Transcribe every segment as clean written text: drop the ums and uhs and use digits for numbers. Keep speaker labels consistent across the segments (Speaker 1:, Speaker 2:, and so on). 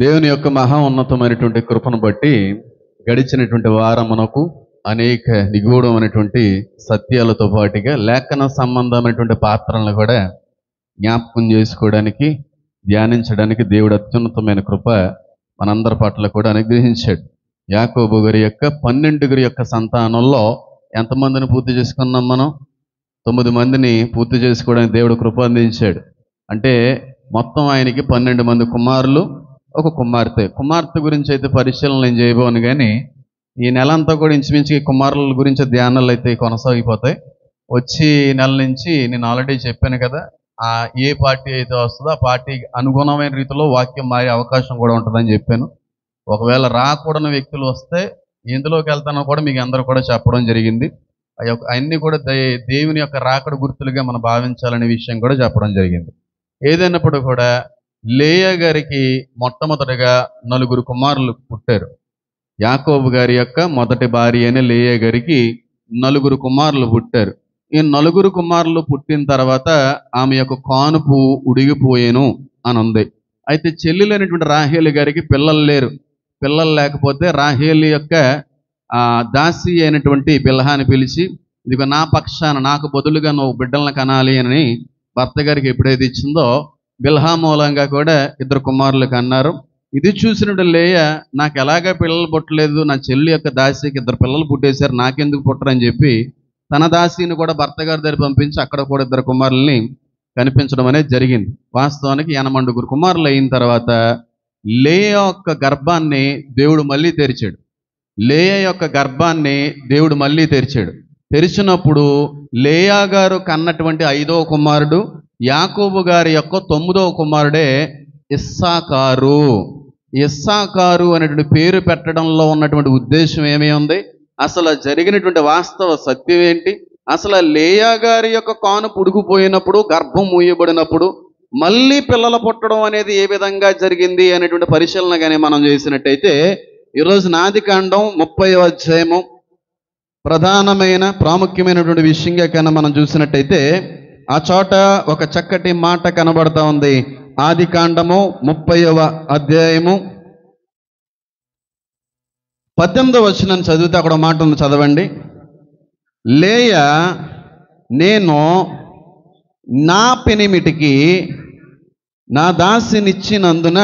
Speaker 1: దేవుని యొక్క మహా ఉన్నతమైనటువంటి కృపను బట్టి గడిచినటువంటి వారమునకు అనేక నిగూఢమైనటువంటి సత్యాలతో పాటుగా లేఖన సంబంధమైనటువంటి పాత్రలను కూడా జ్ఞాపకం చేసుకోవడానికి, ధ్యానించడానికి దేవుడు అత్యున్నతమైన కృప మనందరి పట్ల కూడా అనుగ్రహించాడు. యాకోబు గారి యొక్క 12 యొక్క సంతానంలో ఎంతమందిని పూర్తి చేసుకున్నాం మనం? 9 మందిని పూర్తి చేసుకోవడానికి దేవుడు కృప అందించాడు. అంటే మొత్తం ఆయనకి 12 మంది కుమారులు, ఒక కుమార్తె. కుమార్తె గురించి అయితే పరిశీలన నేను చేయబోను, కానీ ఈ నెల అంతా కూడా ఇంచుమించు ఈ కుమారుల గురించి ధ్యానాలు అయితే కొనసాగిపోతాయి. వచ్చి నెల నుంచి నేను ఆల్రెడీ చెప్పాను కదా, ఏ పార్టీ అయితే వస్తుందో ఆ పార్టీ అనుగుణమైన రీతిలో వాక్యం మారే అవకాశం కూడా ఉంటుందని చెప్పాను. ఒకవేళ రాకూడని వ్యక్తులు వస్తే ఎందులోకి వెళ్తానో కూడా మీకు అందరూ కూడా చెప్పడం జరిగింది. అన్నీ కూడా దేవుని యొక్క రాకడ గుర్తులుగా మనం భావించాలనే విషయం కూడా చెప్పడం జరిగింది. ఏదైనప్పుడు కూడా లేయా గారికి మొట్టమొదటిగా 4 కుమారులు పుట్టారు. యాకోబు గారి యొక్క మొదటి భార్య అయిన లేయా గారికి 4 కుమారులు పుట్టారు. ఈ 4 కుమారులు పుట్టిన తర్వాత ఆమె యొక్క కానుపు ఉడిగిపోయేను అని ఉంది. అయితే చెల్లెలైనటువంటి రాహేలు గారికి పిల్లలు లేరు. పిల్లలు లేకపోతే రాహేలు యొక్క దాసి అయినటువంటి బిల్హాని పిలిచి, ఇదిగో నా పక్షాన నాకు బదులుగా నువ్వు బిడ్డలను కనాలి అని భర్త గారికి ఎప్పుడైతే ఇచ్చిందో, బిల్హా మూలంగా కూడా 2 కుమారులు కన్నారు. ఇది చూసినప్పుడు లేయా, నాకు ఎలాగా పిల్లలు పుట్టలేదు, నా చెల్లి యొక్క దాసికి 2 పిల్లలు పుట్టేశారు, నాకెందుకు పుట్టరని చెప్పి తన దాసిని కూడా భర్త గారి దగ్గర పంపించి అక్కడ కూడా 2 కుమారుల్ని కనిపించడం అనేది జరిగింది. వాస్తవానికి 80 కుమారులు అయిన తర్వాత లేయా యొక్క గర్భాన్ని దేవుడు మళ్ళీ తెరిచాడు. లేయా యొక్క గర్భాన్ని దేవుడు మళ్ళీ తెరిచాడు. తెరిచినప్పుడు లేయా గారు కన్నటువంటి 5వ కుమారుడు యాకోబు గారి యొక్క 9వ కుమారుడే ఇస్సాకారు. ఇస్సాకారు అనేటువంటి పేరు పెట్టడంలో ఉన్నటువంటి ఉద్దేశం ఏమీ ఉంది? అసలు జరిగినటువంటి వాస్తవ సత్యం ఏంటి? అసలు లేయా గారి యొక్క కాను పుడుకుపోయినప్పుడు, గర్భం మూయబడినప్పుడు మళ్ళీ పిల్లలు పుట్టడం అనేది ఏ విధంగా జరిగింది అనేటువంటి పరిశీలన కానీ మనం చేసినట్టయితే, ఈరోజు ఆదికాండం 30వ అధ్యాయము ప్రధానమైన ప్రాముఖ్యమైనటువంటి విషయంగా కన్నా మనం చూసినట్టయితే ఆ చోట ఒక చక్కటి మాట కనబడతా ఉంది. ఆదికాండము 30వ అధ్యాయము 18వ వచనం చదివితే అక్కడ మాట ఉంది, చదవండి. లేయా, నేను నా పెనిమిటికి నా దాసినిచ్చినందున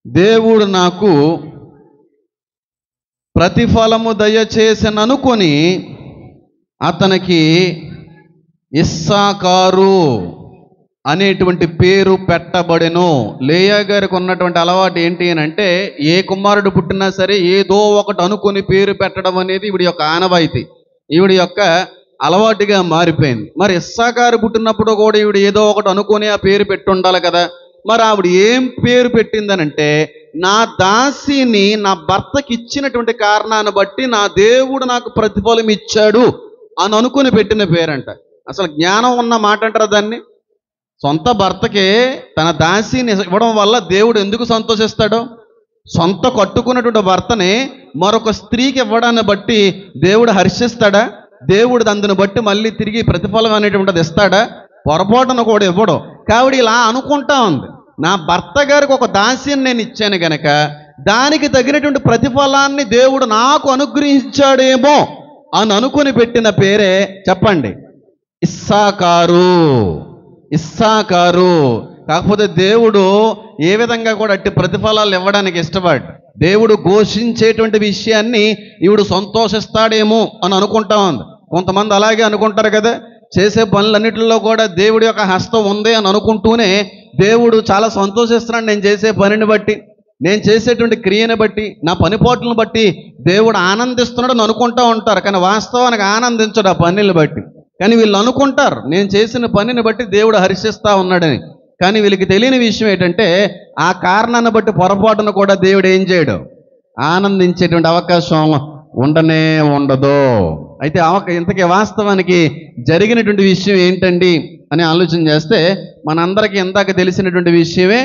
Speaker 1: దేవుడు నాకు ప్రతిఫలము దయచేసననుకొని అతనికి ఇస్సాకారు అనేటువంటి పేరు పెట్టబడెను. లేయా గారికి ఉన్నటువంటి అలవాటు ఏంటి అని అంటే, ఏ కుమారుడు పుట్టినా సరే ఏదో ఒకటి అనుకుని పేరు పెట్టడం అనేది ఈవిడి యొక్క ఆనవాయితీ, ఈవిడి యొక్క అలవాటుగా మారిపోయింది. మరి ఇస్సాకారు పుట్టినప్పుడు కూడా ఈవిడ ఏదో ఒకటి అనుకుని ఆ పేరు పెట్టి ఉండాలి కదా. మరి ఆవిడ ఏం పేరు పెట్టిందనంటే, నా దాసిని నా భర్తకి ఇచ్చినటువంటి కారణాన్ని బట్టి నా దేవుడు నాకు ప్రతిఫలం ఇచ్చాడు అని అనుకుని పెట్టిన పేరంట. అసలు జ్ఞానం ఉన్న మాట అంటారా దాన్ని? సొంత భర్తకే తన దాసిని ఇవ్వడం వల్ల దేవుడు ఎందుకు సంతోషిస్తాడో, సొంత కట్టుకున్నటువంటి భర్తని మరొక స్త్రీకి ఇవ్వడాన్ని బట్టి దేవుడు హర్షిస్తాడా? దేవుడు అందుని బట్టి మళ్ళీ తిరిగి ప్రతిఫలం అనేటువంటిది ఇస్తాడా? పొరపాటును కూడా ఇవ్వడు. కాబట్టి ఇలా అనుకుంటా ఉంది, నా భర్త గారికి ఒక దాసిని నేను ఇచ్చాను గనక దానికి తగినటువంటి ప్రతిఫలాన్ని దేవుడు నాకు అనుగ్రహించాడేమో అని అనుకుని పెట్టిన పేరే చెప్పండి, ఇస్సాకారు. ఇస్సాకారు. కాకపోతే దేవుడు ఏ విధంగా కూడా అట్టి ప్రతిఫలాలు ఇవ్వడానికి ఇష్టపడ్డాడు. దేవుడు ఘోషించేటువంటి విషయాన్ని ఈవిడు సంతోషిస్తాడేమో అని అనుకుంటా ఉంది. కొంతమంది అలాగే అనుకుంటారు కదా, చేసే పనులన్నింటిలో కూడా దేవుడి యొక్క హస్తం ఉంది అని అనుకుంటూనే దేవుడు చాలా సంతోషిస్తున్నాడు నేను చేసే పనిని బట్టి, నేను చేసేటువంటి క్రియని బట్టి, నా పనిపాట్లను బట్టి దేవుడు ఆనందిస్తున్నాడు అని అనుకుంటూ ఉంటారు. కానీ వాస్తవానికి ఆనందించడు ఆ పనులను బట్టి. కానీ వీళ్ళు అనుకుంటారు నేను చేసిన పనిని బట్టి దేవుడు హర్షిస్తూ ఉన్నాడని. కానీ వీళ్ళకి తెలియని విషయం ఏంటంటే, ఆ కారణాన్ని బట్టి పొరపాటును కూడా దేవుడు ఏం చేయడు, ఆనందించేటువంటి అవకాశం ఉండనే ఉండదు. అయితే ఇంతకీ వాస్తవానికి జరిగినటువంటి విషయం ఏంటండి అని ఆలోచన చేస్తే మనందరికీ ఇందాక తెలిసినటువంటి విషయమే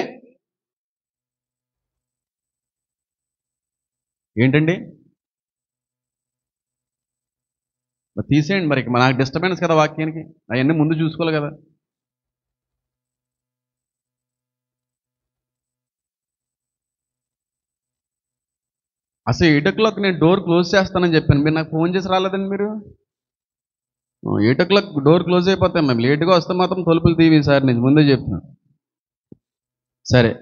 Speaker 1: ఏంటండి. తీసేయండి మరి, నాకు డిస్టర్బెన్స్ కదా వాక్యానికి, అవన్నీ ముందు చూసుకోవాలి కదా. అసలు 8 నేను డోర్ క్లోజ్ చేస్తానని చెప్పాను, మీరు నాకు ఫోన్ చేసి రాలేదండి మీరు. 8 డోర్ క్లోజ్ అయిపోతాం, మేము లేట్గా వస్తే మాత్రం తలుపులు తీవి సార్, నేను ముందే చెప్తున్నాను. సరే,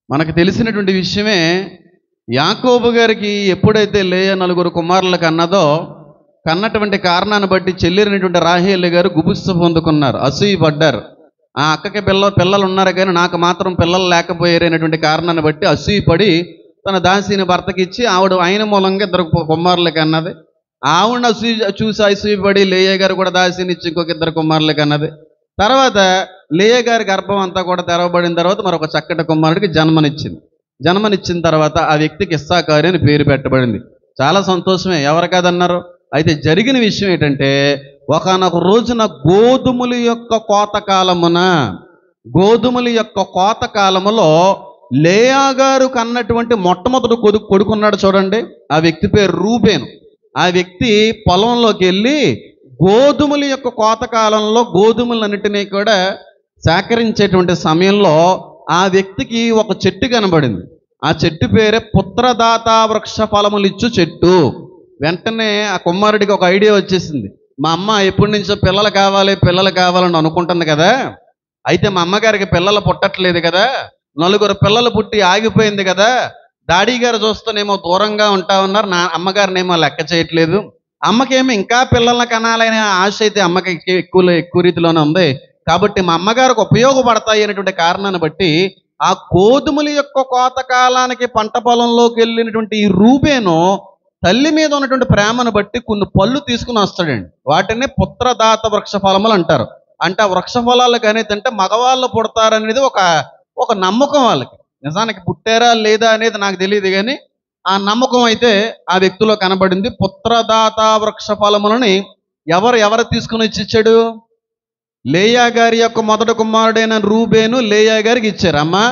Speaker 1: మనకు తెలిసినటువంటి విషయమే, యాకోబు గారికి ఎప్పుడైతే లేయా 4 కుమారులకు అన్నదో, కన్నటువంటి కారణాన్ని బట్టి చెల్లినటువంటి రాహేలు గారు గుబుస్సు పొందుకున్నారు, అసూయ పడ్డారు. ఆ అక్కకి పిల్లలు ఉన్నారు కానీ నాకు మాత్రం పిల్లలు లేకపోయారు అనేటువంటి కారణాన్ని బట్టి అసూయ పడి తన దాసిని భర్తకి ఇచ్చి ఆయన మూలంగా 2 కుమారులకి అన్నది. ఆవిడ చూసి అసూయపడి లేయా గారు కూడా దాసిని ఇచ్చి ఇంకొక 2 కుమారులకి అన్నది. తర్వాత లేయా గారి గర్భం అంతా కూడా తెరవబడిన తర్వాత మరొక చక్కటి కుమారుడికి జన్మనిచ్చిన తర్వాత ఆ వ్యక్తికి ఇస్సాకారు అని పేరు పెట్టబడింది. చాలా సంతోషమే, ఎవరు కాదన్నారు. అయితే జరిగిన విషయం ఏంటంటే, ఒకానొక రోజున గోధుమల యొక్క కోత కాలములో లేయా గారు కన్నటువంటి మొట్టమొదటి కొడుకున్నాడు చూడండి, ఆ వ్యక్తి పేరు రూబేను. ఆ వ్యక్తి పొలంలోకి వెళ్ళి గోధుమల యొక్క కోత కాలంలో గోధుమలన్నిటినీ కూడా సేకరించేటువంటి సమయంలో ఆ వ్యక్తికి ఒక చెట్టు కనబడింది. ఆ చెట్టు పేరే పుత్రదాత వృక్ష ఫలములిచ్చు చెట్టు. వెంటనే ఆ కుమారుడికి ఒక ఐడియా వచ్చేసింది, మా అమ్మ ఎప్పటి నుంచో పిల్లలు కావాలని అనుకుంటుంది కదా, అయితే మా అమ్మగారికి పిల్లలు పుట్టట్లేదు కదా, 4 పిల్లలు పుట్టి ఆగిపోయింది కదా, డాడీ గారు చూస్తేనేమో దూరంగా ఉంటా ఉన్నారు, నా అమ్మగారినేమో లెక్క చేయట్లేదు, అమ్మకేమో ఇంకా పిల్లల్ని కనాలనే ఆశ అయితే అమ్మకి ఎక్కువ రీతిలోనే ఉంది, కాబట్టి మా అమ్మగారికి ఉపయోగపడతాయి అనేటువంటి కారణాన్ని బట్టి ఆ గోధుమల యొక్క కోత కాలానికి పంట పొలంలోకి వెళ్ళినటువంటి ఈ రూబేను తల్లి మీద ఉన్నటువంటి ప్రేమను బట్టి కొన్ని పళ్ళు తీసుకుని వస్తాడండి. వాటిని పుత్రదాత వృక్ష ఫలములు అంటారు. అంటే ఆ వృక్ష ఫలాలు కానీ తింటే మగవాళ్ళు పుడతారనేది ఒక నమ్మకం వాళ్ళకి. నిజానికి పుట్టారా లేదా అనేది నాకు తెలియదు, కానీ ఆ నమ్మకం అయితే ఆ వ్యక్తిలో కనబడింది. పుత్రదాత వృక్ష ఫలములని ఎవరు తీసుకుని ఇచ్చాడు? లేయా గారి యొక్క మొదటి కుమారుడైన రూబేను లేయా గారికి ఇచ్చారు. అమ్మా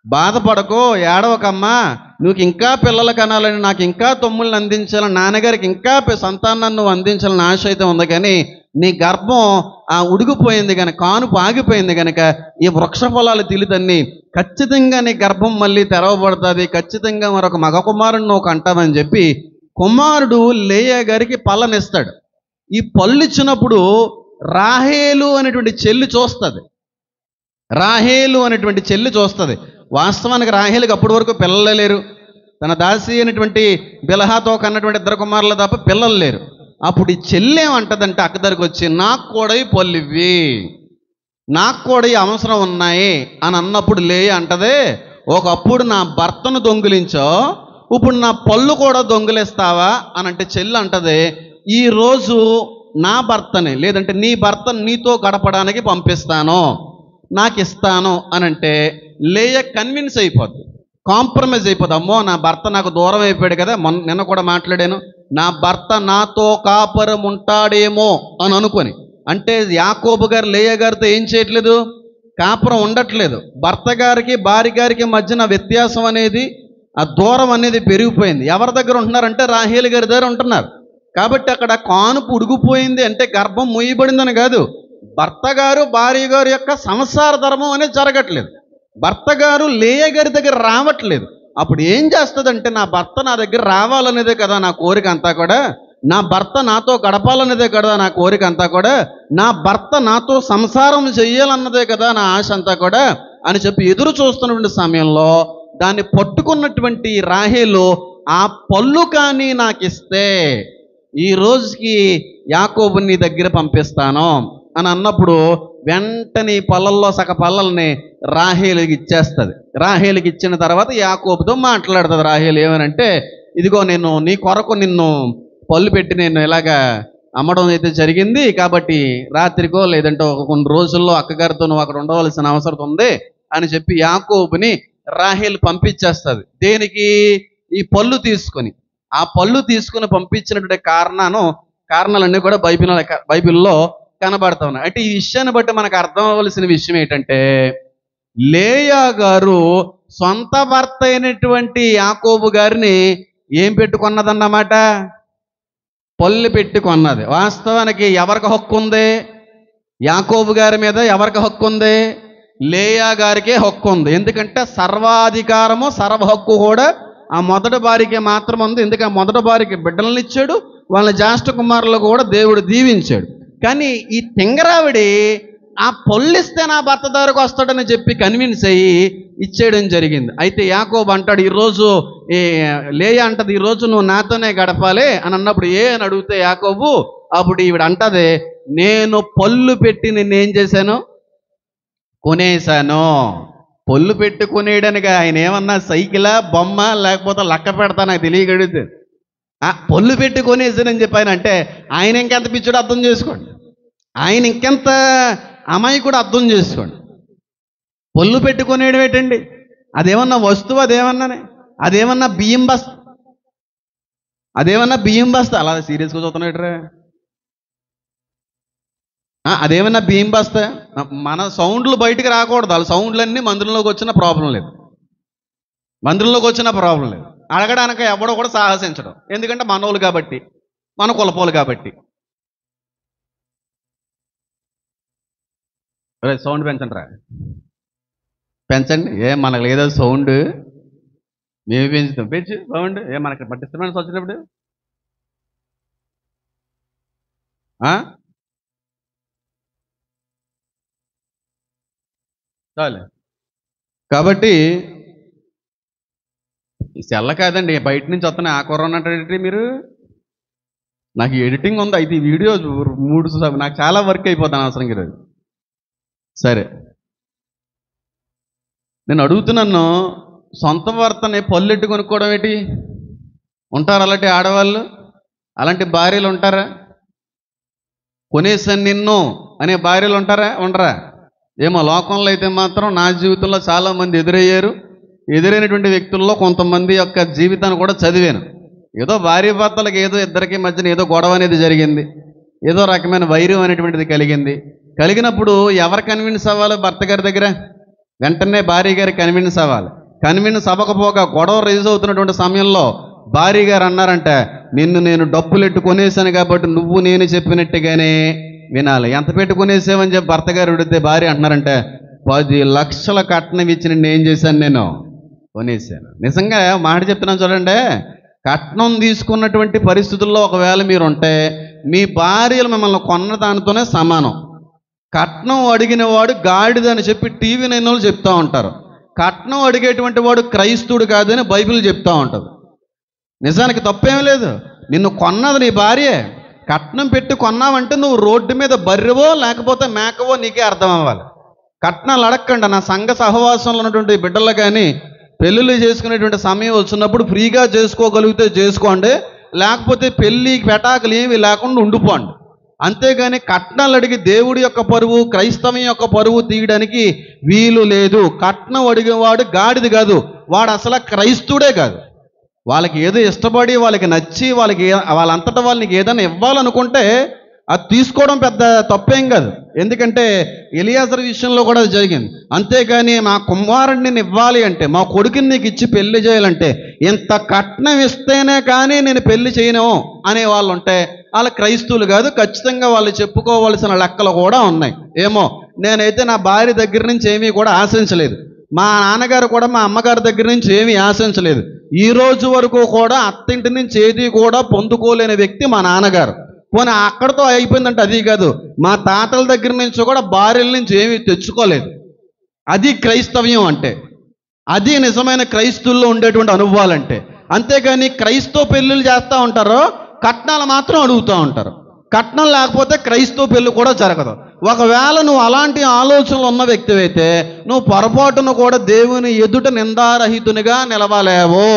Speaker 1: బాధపడకో, ఏడవకమ్మా, నువ్వు ఇంకా పిల్లలు కనాలని, నాకు ఇంకా తమ్ముళ్ళని అందించాలని, నాన్నగారికి ఇంకా సంతానాన్ని నువ్వు అందించాలని ఆశ అయితే ఉంది, కానీ నీ గర్భం ఉడిగిపోయింది కనుక, కానుపు ఆగిపోయింది కనుక ఈ వృక్ష ఫలాలు తిలితన్ని ఖచ్చితంగా నీ గర్భం మళ్ళీ తెరవబడుతుంది, ఖచ్చితంగా మరొక మగ కుమారుడిని నువ్వు కంటావని చెప్పి కుమారుడు లేయా గారికి పళ్ళనిస్తాడు. ఈ పళ్ళు ఇచ్చినప్పుడు రాహేలు అనేటువంటి చెల్లి చూస్తుంది. వాస్తవానికి రాహేలుకి అప్పటి వరకు పిల్లలే లేరు. తన దాసి అయినటువంటి బిలహాతో కన్నటువంటి 2 కుమారులు తప్ప పిల్లలు లేరు. అప్పుడు ఈ చెల్లి ఏమంటదంటే అక్క దగ్గరికి వచ్చి, నాకు కూడా ఈ పళ్ళు ఇవ్వి, నాకు కూడా ఈ అవసరం ఉన్నాయి అని అన్నప్పుడు లేయ అంటదే, ఒకప్పుడు నా భర్తను దొంగిలించో, ఇప్పుడు నా పళ్ళు కూడా దొంగిలిస్తావా అని అంటే చెల్లి అంటదే, ఈరోజు నా భర్తని, లేదంటే నీ భర్తను నీతో గడపడానికి పంపిస్తాను, నాకు ఇస్తాను అని అంటే లేయ కన్విన్స్ అయిపోద్ది, కాంప్రమైజ్ అయిపోద్ది. అమ్మో, నా భర్త నాకు దూరం అయిపోయాడు కదా, నిన్న కూడా మాట్లాడాను, నా భర్త నాతో కాపురం ఉంటాడేమో అని అనుకొని. అంటే యాకోబు గారు లేయ గారితో ఏం చేయట్లేదు, కాపురం ఉండట్లేదు. భర్త గారికి భార్య గారికి మధ్యన వ్యత్యాసం అనేది, ఆ దూరం అనేది పెరిగిపోయింది. ఎవరి దగ్గర ఉంటున్నారంటే రాహేలు గారి దగ్గర ఉంటున్నారు. కాబట్టి అక్కడ కానుపు ఉడిగిపోయింది అంటే గర్భం మూయబడిందని కాదు, భర్త గారు భార్య గారు యొక్క సంసార ధర్మం అనేది జరగట్లేదు. భర్త గారు లేయ గారి దగ్గర రావట్లేదు. అప్పుడు ఏం చేస్తుందంటే, నా భర్త నా దగ్గర రావాలనేదే కదా నా కోరిక అంతా కూడా, నా భర్త నాతో గడపాలనేదే కదా నా కోరిక అంతా కూడా, నా భర్త నాతో సంసారం చెయ్యాలన్నదే కదా నా ఆశ అంతా కూడా అని చెప్పి ఎదురు చూస్తున్నటువంటి సమయంలో దాన్ని పట్టుకున్నటువంటి రాహేలు, ఆ పళ్ళు కానీ నాకు ఇస్తే ఈ రోజుకి యాకోబు నీ దగ్గర పంపిస్తాను అని అన్నప్పుడు వెంటనే పళ్ళల్లో సగ పళ్ళల్ని రాహేలుకి ఇచ్చేస్తుంది. రాహేలుకి ఇచ్చిన తర్వాత యాకోబుతో మాట్లాడుతుంది రాహేలు. ఏమనంటే, ఇదిగో నేను నీ కొరకు నిన్ను పళ్ళు పెట్టి నేను ఇలాగా అమ్మడం అయితే జరిగింది, కాబట్టి రాత్రికో లేదంటే కొన్ని రోజుల్లో అక్కగారితో నువ్వు అక్కడ ఉండవలసిన అవసరం ఉంది అని చెప్పి యాకోబుని రాహేలు పంపించేస్తుంది. దేనికి? ఈ పళ్ళు తీసుకొని. ఆ పళ్ళు తీసుకుని పంపించినటువంటి కారణాలన్నీ కూడా బైబిల్లో కనబడతా ఉన్నాయి. అంటే ఈ విషయాన్ని బట్టి మనకు అర్థం అవ్వవలసిన విషయం ఏంటంటే, లేయా గారు సొంత భర్త అయినటువంటి యాకోబు గారిని ఏం పెట్టుకున్నదన్నమాట? పళ్ళు పెట్టుకున్నది. వాస్తవానికి ఎవరికి హక్కు ఉంది? యాకోబు గారి మీద ఎవరికి హక్కు ఉంది? లేయా గారికే హక్కు ఉంది. ఎందుకంటే సర్వాధికారము సర్వ హక్కు కూడా
Speaker 2: ఆ మొదటి భార్యకే మాత్రం ఉంది. ఎందుకు ఆ మొదటి భార్యకి బిడ్డలను ఇచ్చాడు, వాళ్ళ జ్యేష్ఠ కుమారులు కూడా దేవుడు దీవించాడు. కానీ ఈ తింగరావిడి ఆ పొల్లిస్తే నా భర్త దగ్గరకు వస్తాడని చెప్పి కన్విన్స్ అయ్యి ఇచ్చేయడం జరిగింది. అయితే యాకోబు అంటాడు, ఈరోజు లేయా అంటది, ఈరోజు నువ్వు నాతోనే గడపాలి అని అన్నప్పుడు అని అడిగితే యాకోబు అప్పుడు ఈవిడ అంటది, నేను పొల్లు పెట్టి నిన్నేం చేశాను, కొనేశాను. పొల్లు పెట్టి కొనేయడానికి ఆయన ఏమన్నా సైకిలా, బొమ్మ, లేకపోతే లక్క పెడతా నాకు తెలియగడితే పొల్లు పెట్టి కొనేసానని చెప్పి ఆయన అంటే ఆయన ఇంకెంత పిచ్చుడు అర్థం చేసుకోండి, ఆయన ఇంకెంత అమాయకుడు అర్థం చేసుకోండి. పొల్లు పెట్టి కొనేయడం ఏంటండి? అదేమన్నా వస్తువు? అదేమన్నా బియ్యం బస్తా అలా సీరియస్గా చూస్తున్నాడు. అదేమన్నా బియ్యం బస్తా? మన సౌండ్లు బయటికి రాకూడదు. వాళ్ళ సౌండ్లన్నీ మందిరంలోకి వచ్చిన ప్రాబ్లం లేదు, అడగడానికి ఎవడో కూడా సాహసించడం. ఎందుకంటే మనోళ్ళు కాబట్టి, మన కులపోలు కాబట్టి. సౌండ్ పెంచండి. మనకు లేదా సౌండ్? మేము పెంచుతాం. పెంచి సౌండ్ మనకి డిస్టర్బెన్స్ వచ్చినప్పుడు చాలే. కాబట్టి సెల్ల కాదండి, బయట నుంచి వస్తున్న ఆ కుర్ర అంటే మీరు. నాకు ఎడిటింగ్ ఉంది, అయితే ఈ వీడియో 3 నాకు చాలా వర్క్ అయిపోతాను అవసరం ఈరోజు. సరే, నేను అడుగుతున్నాను, సొంత భర్తని పల్లెట్టు కొనుక్కోవడం ఏంటి? ఉంటారు అలాంటి ఆడవాళ్ళు, అలాంటి భార్యలు ఉంటారా? కొనేసాను నిన్ను అనే భార్యలు ఉంటారా? ఉండరా? ఏమో లోకంలో అయితే మాత్రం నా జీవితంలో చాలామంది ఎదురైనటువంటి వ్యక్తుల్లో కొంతమంది యొక్క జీవితాన్ని కూడా చదివాను. ఏదో భార్య భర్తలకు ఏదో ఇద్దరికి మధ్యన ఏదో గొడవ అనేది జరిగింది, ఏదో రకమైన వైరం అనేటువంటిది కలిగినప్పుడు ఎవరు కన్విన్స్ అవ్వాలి? భర్త గారి దగ్గర వెంటనే భార్య గారి కన్విన్స్ అవ్వాలి. కన్విన్స్ అవ్వకపోగా గొడవ రైజ్ అవుతున్నటువంటి సమయంలో భార్య గారు అన్నారంటే, నిన్ను నేను డబ్బులు ఎట్టుకొనేసాను కాబట్టి నువ్వు నేను చెప్పినట్టుగానే వినాలి. ఎంత పెట్టుకునేసావని చెప్పి భర్త గారు అడిగితే భార్య అంటున్నారంటే, 10 లక్షల కట్నం ఇచ్చి నిన్ను ఏం చేశాను, నేను కొనేసాను. నిజంగా మాట చెప్తున్నాను చూడండి, కట్నం తీసుకున్నటువంటి పరిస్థితుల్లో ఒకవేళ మీరు ఉంటే మీ భార్యలు మిమ్మల్ని కొన్న దానితోనే సమానం. కట్నం అడిగిన వాడు గాడిదని చెప్పి టీవీ నైన్లు చెప్తూ ఉంటారు. కట్నం అడిగేటువంటి వాడు క్రైస్తవుడు కాదని బైబిల్ చెప్తూ ఉంటుంది. నిజానికి తప్పేం లేదు. నిన్ను కొన్నది నీ భార్యే. కట్నం పెట్టి కొన్నావంటే నువ్వు రోడ్డు మీద బర్రెవో లేకపోతే మేకవో నీకే అర్థం అవ్వాలి. కట్నాలు అడగకుండా. నా సంఘ సహవాసంలో ఉన్నటువంటి బిడ్డలు కానీ పెళ్ళిళ్ళు చేసుకునేటువంటి సమయం వచ్చినప్పుడు ఫ్రీగా చేసుకోగలిగితే చేసుకోండి, లేకపోతే పెళ్ళి పెటాకులు ఏమి లేకుండా ఉండిపోండి. అంతేగాని కట్నాలు అడిగి దేవుడి యొక్క పరువు, క్రైస్తవం యొక్క పరువు తీయడానికి వీలు లేదు. కట్నం అడిగేవాడు గాడిది కాదు, వాడు అసలు క్రైస్తవుడే కాదు. వాళ్ళకి ఏదో ఇష్టపడి, వాళ్ళకి నచ్చి, వాళ్ళంతటా వాళ్ళకి ఏదైనా ఇవ్వాలనుకుంటే అది తీసుకోవడం పెద్ద తప్పేం కాదు. ఎందుకంటే ఎలియాజరు విషయంలో కూడా అది జరిగింది. అంతేగాని మా కుమారుడిని నేను ఇవ్వాలి అంటే, మా కొడుకుని నీకు ఇచ్చి పెళ్లి చేయాలంటే ఇంత కట్నం ఇస్తేనే కానీ నేను పెళ్లి చేయను అనే వాళ్ళు ఉంటే వాళ్ళ క్రైస్తవులు కాదు. ఖచ్చితంగా వాళ్ళు చెప్పుకోవాల్సిన లెక్కలు కూడా ఉన్నాయి. ఏమో నేనైతే నా భార్య దగ్గర నుంచి ఏమీ కూడా ఆశించలేదు, మా నాన్నగారు కూడా మా అమ్మగారి దగ్గర నుంచి ఏమీ ఆశించలేదు. ఈ రోజు వరకు కూడా అత్తింటి నుంచి ఏది కూడా పొందుకోలేని వ్యక్తి మా నాన్నగారు. పోనీ అక్కడితో అయిపోయిందంటే అది కాదు, మా తాతల దగ్గర నుంచి కూడా భార్యల నుంచి ఏమీ తెచ్చుకోలేదు. అది క్రైస్తవ్యం అంటే, అది నిజమైన క్రైస్తవుల్లో ఉండేటువంటి అనుభవాలంటే. అంతేగాని క్రైస్తవ పెళ్ళిళ్ళు చేస్తూ ఉంటారో కట్నాలు మాత్రం అడుగుతూ ఉంటారు. కట్నం లేకపోతే క్రైస్తవ పెళ్ళి కూడా జరగదు. ఒకవేళ నువ్వు అలాంటి ఆలోచనలు ఉన్న వ్యక్తివైతే నువ్వు పొరపాటును కూడా దేవుని ఎదుట నిందారహితునిగా నిలవలేవు,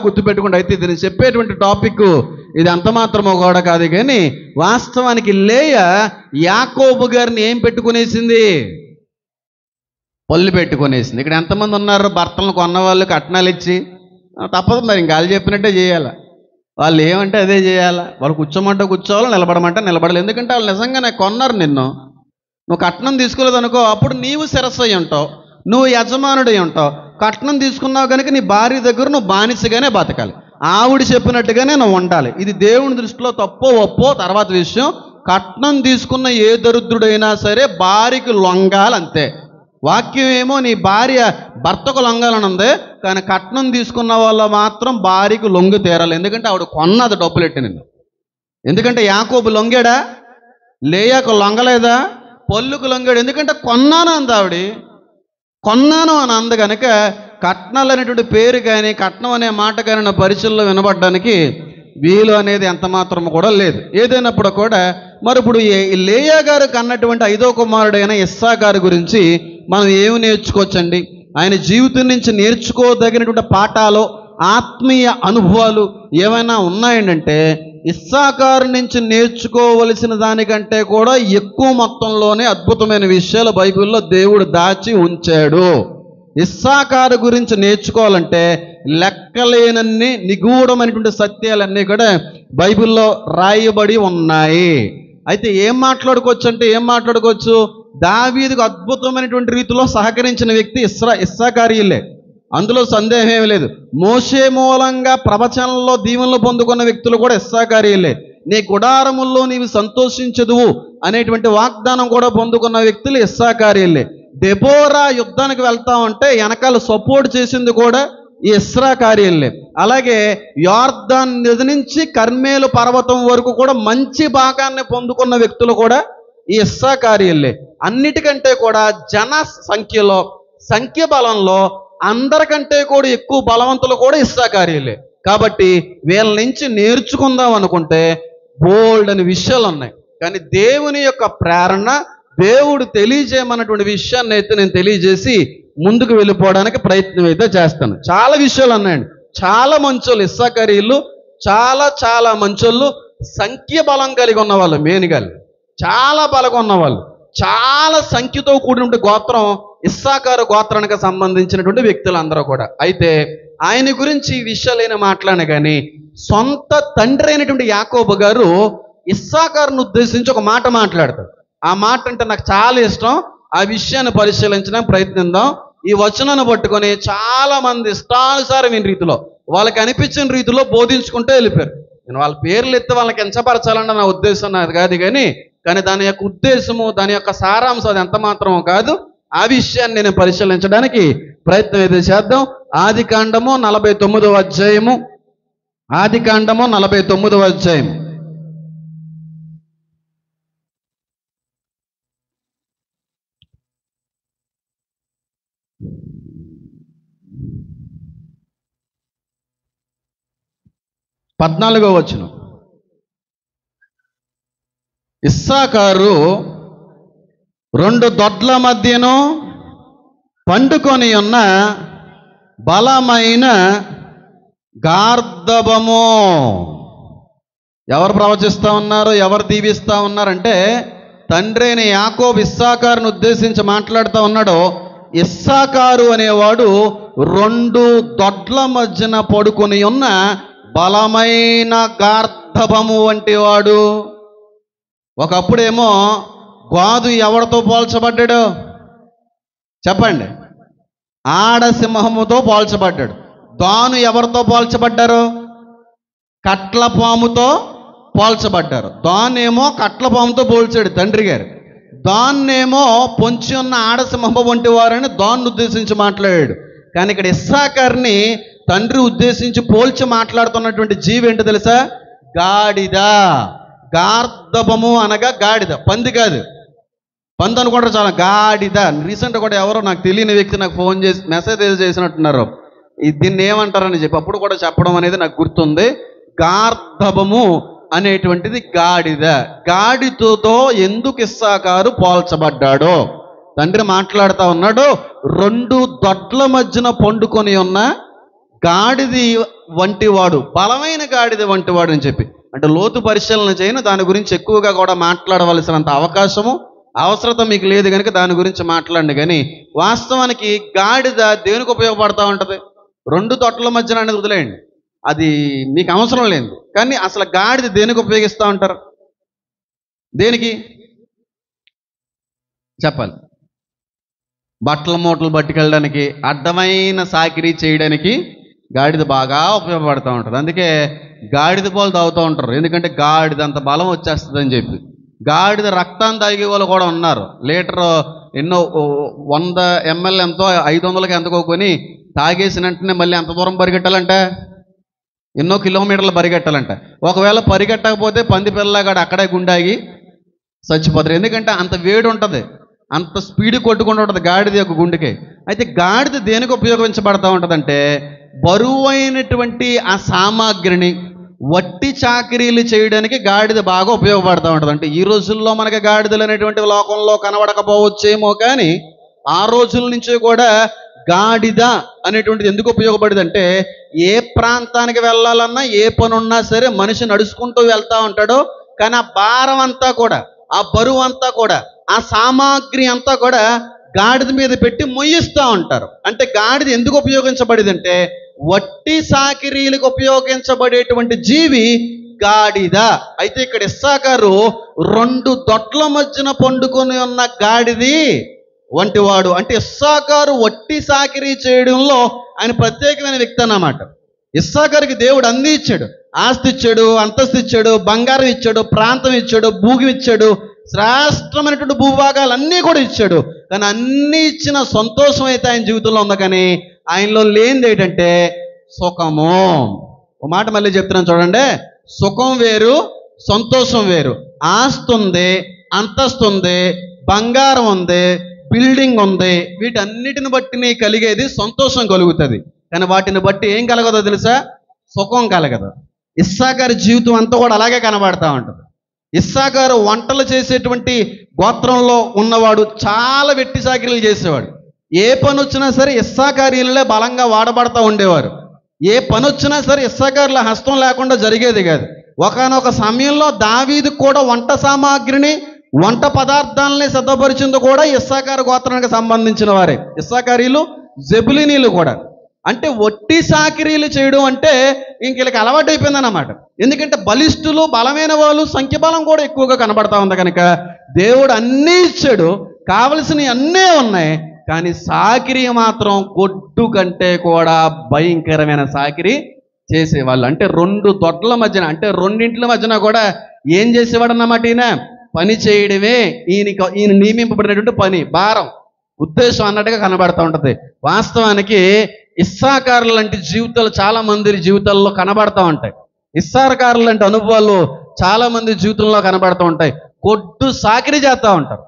Speaker 2: గుర్తుపెట్టుకుంటే. అయితే ఇది నేను చెప్పేటువంటి టాపిక్ ఇది అంత మాత్రమో కూడా కాదు, కానీ వాస్తవానికి లేయా యాకోబు గారిని ఏం పెట్టుకునేసింది? పళ్ళు పెట్టుకునేసింది. ఇక్కడ ఎంతమంది ఉన్నారు భర్తలను కొన్నవాళ్ళు కట్నాలు ఇచ్చి? తప్పదు మరి, ఇంకా వాళ్ళు చెప్పినట్టే చేయాలి. వాళ్ళు ఏమంటే అదే చేయాలా. వాళ్ళు కూర్చోమంటే కూర్చోవాలి, నిలబడమంటే నిలబడాలి. ఎందుకంటే వాళ్ళు నిజంగానే కొన్నారు నిన్ను. నువ్వు కట్నం తీసుకోలేదు అనుకో, అప్పుడు నీవు శిరస్సు అయి ఉంటావు, నువ్వు యజమానుడై ఉంటావు. కట్నం తీసుకున్నావు కనుక నీ భార్య దగ్గర నువ్వు బానిసగానే బతకాలి, ఆవిడ చెప్పినట్టుగానే నువ్వు ఉండాలి. ఇది దేవుని దృష్టిలో తప్పో ఒప్పో తర్వాత విషయం. కట్నం తీసుకున్న ఏ దరిద్రుడైనా సరే భార్యకి లొంగాలి, అంతే. వాక్యం ఏమో నీ భార్య భర్తకు లొంగాలని ఉంది, కానీ కట్నం తీసుకున్న వాళ్ళు మాత్రం భార్యకు లొంగి తీరాలి. ఎందుకంటే ఆవిడ కొన్నది డబ్బులెట్టి నిన్ను. ఎందుకంటే యాకోబు లొంగాడా? లేయాకు లొంగలేదా? పళ్ళుకు లొంగాడు. ఎందుకంటే కొన్నాను అంది ఆవిడ. కొన్నాను అని అంది కనుక కట్నాలు అనేటువంటి పేరు కానీ కట్నం అనే మాట కానీ నా పరిచయంలో వినబడడానికి వీలు అనేది ఎంత మాత్రం కూడా లేదు. ఏదైనప్పుడు కూడా మరి ఇప్పుడు లేయా గారు కన్నటువంటి 5వ కుమారుడైన ఇస్సాకారు గురించి మనం ఏమి నేర్చుకోవచ్చండి? ఆయన జీవితం నుంచి నేర్చుకోదగినటువంటి పాఠాలు, ఆత్మీయ అనుభవాలు ఏమైనా ఉన్నాయంటే ఇస్సాకారు నుంచి నేర్చుకోవలసిన దానికంటే కూడా ఎక్కువ మొత్తంలోనే అద్భుతమైన విషయాలు బైబిల్లో దేవుడు దాచి ఉంచాడు. ఇస్సాకారు గురించి నేర్చుకోవాలంటే లెక్కలేనన్ని నిగూఢమైనటువంటి సత్యాలన్నీ కూడా బైబిల్లో రాయబడి ఉన్నాయి. అయితే ఏం మాట్లాడుకోవచ్చు? దావీదుకు అద్భుతమైనటువంటి రీతిలో సహకరించిన వ్యక్తి ఇస్సాకారీయులే, అందులో సందేహం ఏమీ లేదు. మోషే మూలంగా ప్రవచనంలో దీవెనలు పొందుకున్న వ్యక్తులు కూడా ఇస్సాకారీయులే. నీ గుడారముల్లో నీవు సంతోషించదువు అనేటువంటి వాగ్దానం కూడా పొందుకున్న వ్యక్తులు ఇస్సాకారీయులే. దెబోరా యుద్ధానికి వెళ్తామంటే వెనకాల సపోర్ట్ చేసింది కూడా ఈ ఇస్సాకారీయులే. అలాగే యోర్దాన్ నది నుంచి కర్మేలు పర్వతం వరకు కూడా మంచి భాగాన్ని పొందుకున్న వ్యక్తులు కూడా ఈ ఇస్సాకారీయులే. అన్నిటికంటే కూడా జన సంఖ్యలో, సంఖ్య బలంలో అందరికంటే కూడా ఎక్కువ బలవంతులు కూడా ఇస్సాకారీయులే. కాబట్టి వీళ్ళ నుంచి నేర్చుకుందాం అనుకుంటే బోల్డ్ అని విషయాలు ఉన్నాయి. కానీ దేవుని యొక్క ప్రేరణ, దేవుడు తెలియజేయమన్నటువంటి విషయాన్ని అయితే నేను తెలియజేసి ముందుకు వెళ్ళిపోవడానికి ప్రయత్నం అయితే చేస్తాను. చాలా విషయాలు ఉన్నాయండి. చాలా మంచోళ్ళు ఇస్సాకారీయులు, చాలా మంచోళ్ళు, సంఖ్య బలం కలిగి ఉన్నవాళ్ళు, మేనుగాలు చాలా బలంగా ఉన్నవాళ్ళు, చాలా సంఖ్యతో కూడిన గోత్రం ఇస్సాకారు గోత్రానికి సంబంధించినటువంటి వ్యక్తులు అందరూ కూడా. అయితే ఆయన గురించి ఈ విషయాలైనా మాట్లాడిన కానీ సొంత తండ్రి అయినటువంటి యాకోబు గారు ఇస్సాకారును ఉద్దేశించి ఒక మాట మాట్లాడతాడు. ఆ మాట అంటే నాకు చాలా ఇష్టం. ఆ విషయాన్ని పరిశీలించడానికి ప్రయత్నిద్దాం. ఈ వచనాన్ని పట్టుకొని చాలా మంది ఇష్టానుసారమైన రీతిలో, వాళ్ళకి అనిపించిన రీతిలో బోధించుకుంటూ వెళ్ళిపోయారు. నేను వాళ్ళ పేర్లు ఎత్తి వాళ్ళకి ఎంచపరచాలన్న నా ఉద్దేశం నాది కాదు. కానీ దాని యొక్క ఉద్దేశము, దాని యొక్క సారాంశం అది ఎంత మాత్రమో కాదు. ఆ విషయాన్ని నేను పరిశీలించడానికి ప్రయత్నం అయితే చేద్దాం. ఆదికాండము 49వ అధ్యాయము. ఆదికాండము 49వ అధ్యాయము. పద్నాలుగో వచనం. ఇస్సాకారు 2 దొడ్ల మధ్యను పండుకొని ఉన్న బలమైన గార్ధబము. ఎవరు ప్రవచిస్తూ ఉన్నారు, ఎవరు దీవిస్తూ ఉన్నారంటే తండ్రి అయిన యాకోబు ఇస్సాకారును ఉద్దేశించి మాట్లాడుతూ ఉన్నాడు. ఇస్సాకారు అనేవాడు 2 దొడ్ల మధ్యన పడుకొని ఉన్న బలమైన గార్ధబము వంటి వాడు. ఒకప్పుడేమో గాదు ఎవరితో పోల్చబడ్డాడు చెప్పండి? ఆడసింహముతో పోల్చబడ్డాడు. దాను ఎవరితో పోల్చబడ్డారు? కట్లపాముతో పోల్చబడ్డారు. దాన్నేమో కట్లపాముతో పోల్చాడు తండ్రి గారు. దాన్నేమో పొంచి ఉన్న ఆడసింహము వంటి వారని దాన్ని ఉద్దేశించి మాట్లాడాడు. కానీ ఇక్కడ ఇస్సాకారుని తండ్రి ఉద్దేశించి పోల్చి మాట్లాడుతున్నటువంటి జీవి ఏంటో తెలుసా? గాడిద. గార్ధబము అనగా గాడిద, పంది కాదు. పంది అనుకుంటారు చాలా, గాడిద. రీసెంట్గా కూడా ఎవరో నాకు తెలియని వ్యక్తి నాకు ఫోన్ చేసి మెసేజ్ చేసినట్టున్నారు. దీన్ని ఏమంటారని చెప్పి అప్పుడు కూడా చెప్పడం అనేది నాకు గుర్తుంది. గార్ధబము అనేటువంటిది గాడిద. గాడిదతో ఎందుకు ఇస్సాకారు పోల్చబడ్డాడో తండ్రి మాట్లాడుతూ ఉన్నాడు. 2 దొడ్ల మధ్యన పండుకొని ఉన్న గాడిది వంటివాడు, బలమైన గాడిద వంటివాడు అని చెప్పి, అంటే లోతు పరిశీలన చేయను, దాని గురించి ఎక్కువగా కూడా మాట్లాడవలసినంత అవకాశము అవసరత మీకు లేదు కనుక దాని గురించి మాట్లాడండి. కానీ వాస్తవానికి గాడిద దేనికి ఉపయోగపడతా ఉంటుంది? 2 దొడ్ల మధ్యన అనేది వదిలేయండి, అది మీకు అవసరం లేదు. కానీ అసలు గాడిద దేనికి ఉపయోగిస్తూ ఉంటారు? దేనికి చెప్పాలి? బట్టల మూటలు పట్టుకెళ్ళడానికి, అడ్డమైన సాకిరీ చేయడానికి గాడిద బాగా ఉపయోగపడుతూ ఉంటుంది. అందుకే గాడిద పాలు తాగుతూ ఉంటారు. ఎందుకంటే గాడిద అంత బలం వచ్చేస్తుందని చెప్పి. గాడిద రక్తాన్ని తాగే వాళ్ళు కూడా ఉన్నారు. లీటర్ ఎన్నో 100 ml ఎంతో 500కి ఎంతకో కొని తాగేసిన వెంటనే మళ్ళీ ఎంత దూరం పరిగెట్టాలంటే ఎన్నో కిలోమీటర్లు పరిగెట్టాలంట. ఒకవేళ పరిగెట్టకపోతే పంది పిల్లగాడు అక్కడే గుండాగి చచ్చిపోతారు. ఎందుకంటే అంత వేడి ఉంటుంది, అంత స్పీడ్ కొట్టుకుంటూ ఉంటుంది గాడిద యొక్క గుండెకి. అయితే గాడిద దేనికి ఉపయోగించబడతా ఉంటుందంటే బరువైనటువంటి ఆ సామాగ్రిని వట్టి చాకరీలు చేయడానికి గాడిద బాగా ఉపయోగపడతా ఉంటుంది. అంటే ఈ రోజుల్లో మనకి గాడిదలు అనేటువంటి లోకంలో కనబడకపోవచ్చేమో, కానీ ఆ రోజుల నుంచి కూడా గాడిద అనేటువంటిది ఎందుకు ఉపయోగపడింది అంటే ఏ ప్రాంతానికి వెళ్ళాలన్నా ఏ పని ఉన్నా సరే మనిషి నడుచుకుంటూ వెళ్తా ఉంటాడు, కానీ ఆ భారం అంతా కూడా, ఆ బరువు అంతా కూడా, ఆ సామాగ్రి అంతా కూడా గాడిద మీద పెట్టి మొయ్యిస్తూ ఉంటారు. అంటే గాడిద ఎందుకు ఉపయోగించబడింది అంటే వట్టి సాకిరీలకు ఉపయోగించబడేటువంటి జీవి గాడిద. అయితే ఇక్కడ ఇస్సాకారు 2 దొడ్ల మధ్యన పండుకొని ఉన్న గాడిది వంటివాడు. అంటే ఇస్సాకారు వట్టి సాకిరీ చేయడంలో ఆయన ప్రత్యేకమైన వ్యక్తి అన్నమాట. ఇస్సాకారుకి దేవుడు అన్నీ ఇచ్చాడు, ఆస్తి ఇచ్చాడు, అంతస్తు ఇచ్చాడు, బంగారం ఇచ్చాడు, ప్రాంతం ఇచ్చాడు, భూమి ఇచ్చాడు, శ్రేష్టమైనటువంటి భూభాగాలు అన్నీ కూడా ఇచ్చాడు. కానీ అన్నీ ఇచ్చిన సంతోషం అయితే ఆయన జీవితంలో ఉంది, కానీ ఆయనలో లేనిది ఏంటంటే సుఖము. ఒక మాట మళ్ళీ చెప్తున్నాను చూడండి, సుఖం వేరు, సంతోషం వేరు. ఆస్తి ఉంది, అంతస్తు ఉంది, బంగారం ఉంది, బిల్డింగ్ ఉంది, వీటన్నిటిని బట్టి నీ కలిగేది సంతోషం కలుగుతుంది, కానీ వాటిని బట్టి ఏం కలగదో తెలుసా? సుఖం కలగదు. ఇస్సాకారు జీవితం అంతా కూడా అలాగే కనబడతా ఉంటుంది. ఇస్సాకారు వంటలు చేసేటువంటి గోత్రంలో ఉన్నవాడు, చాలా వెట్టి చాకిరీలు చేసేవాడు. ఏ పని వచ్చినా సరే ఇస్సాకారీలే బలంగా వాడబడతా ఉండేవారు. ఏ పని వచ్చినా సరే ఇస్సాకారుల హస్తం లేకుండా జరిగేది కాదు. ఒకానొక సమయంలో దావీదు కూడా వంట సామాగ్రిని, వంట పదార్థాలని సిద్ధపరిచింది కూడా ఇస్సాకారు గోత్రానికి సంబంధించిన వారే. ఇస్సాకారీలు, జెబులీనీలు కూడా. అంటే వట్టి సాకిరీలు చేయడం అంటే ఇంక వీళ్ళకి అలవాటు అయిపోయిందన్నమాట. ఎందుకంటే బలిష్ఠులు, బలమైన వాళ్ళు, సంఖ్యబలం కూడా ఎక్కువగా కనబడతా ఉంది కనుక దేవుడు అన్నీ ఇచ్చాడు, కావలసినవి అన్నీ ఉన్నాయి, కానీ సాకిరీ మాత్రం గొడ్డు కంటే కూడా భయంకరమైన సాకిరీ చేసేవాళ్ళు. అంటే 2 దొడ్ల మధ్యన, అంటే రెండింట్ల మధ్యన కూడా ఏం చేసేవాడు అన్నమాట? ఈయన పని చేయడమే ఈయన నియమింపబడినటువంటి పని, భారం, ఉద్దేశం అన్నట్టుగా కనబడతా ఉంటుంది. వాస్తవానికి ఇస్సాకారులు లాంటి జీవితాలు చాలా మంది జీవితాల్లో కనబడతా ఉంటాయి. ఇస్సాకారులు లాంటి అనుభవాలు చాలా మంది జీవితంలో కనబడతా ఉంటాయి. కొట్టు సాకిరీ చేస్తూ ఉంటారు,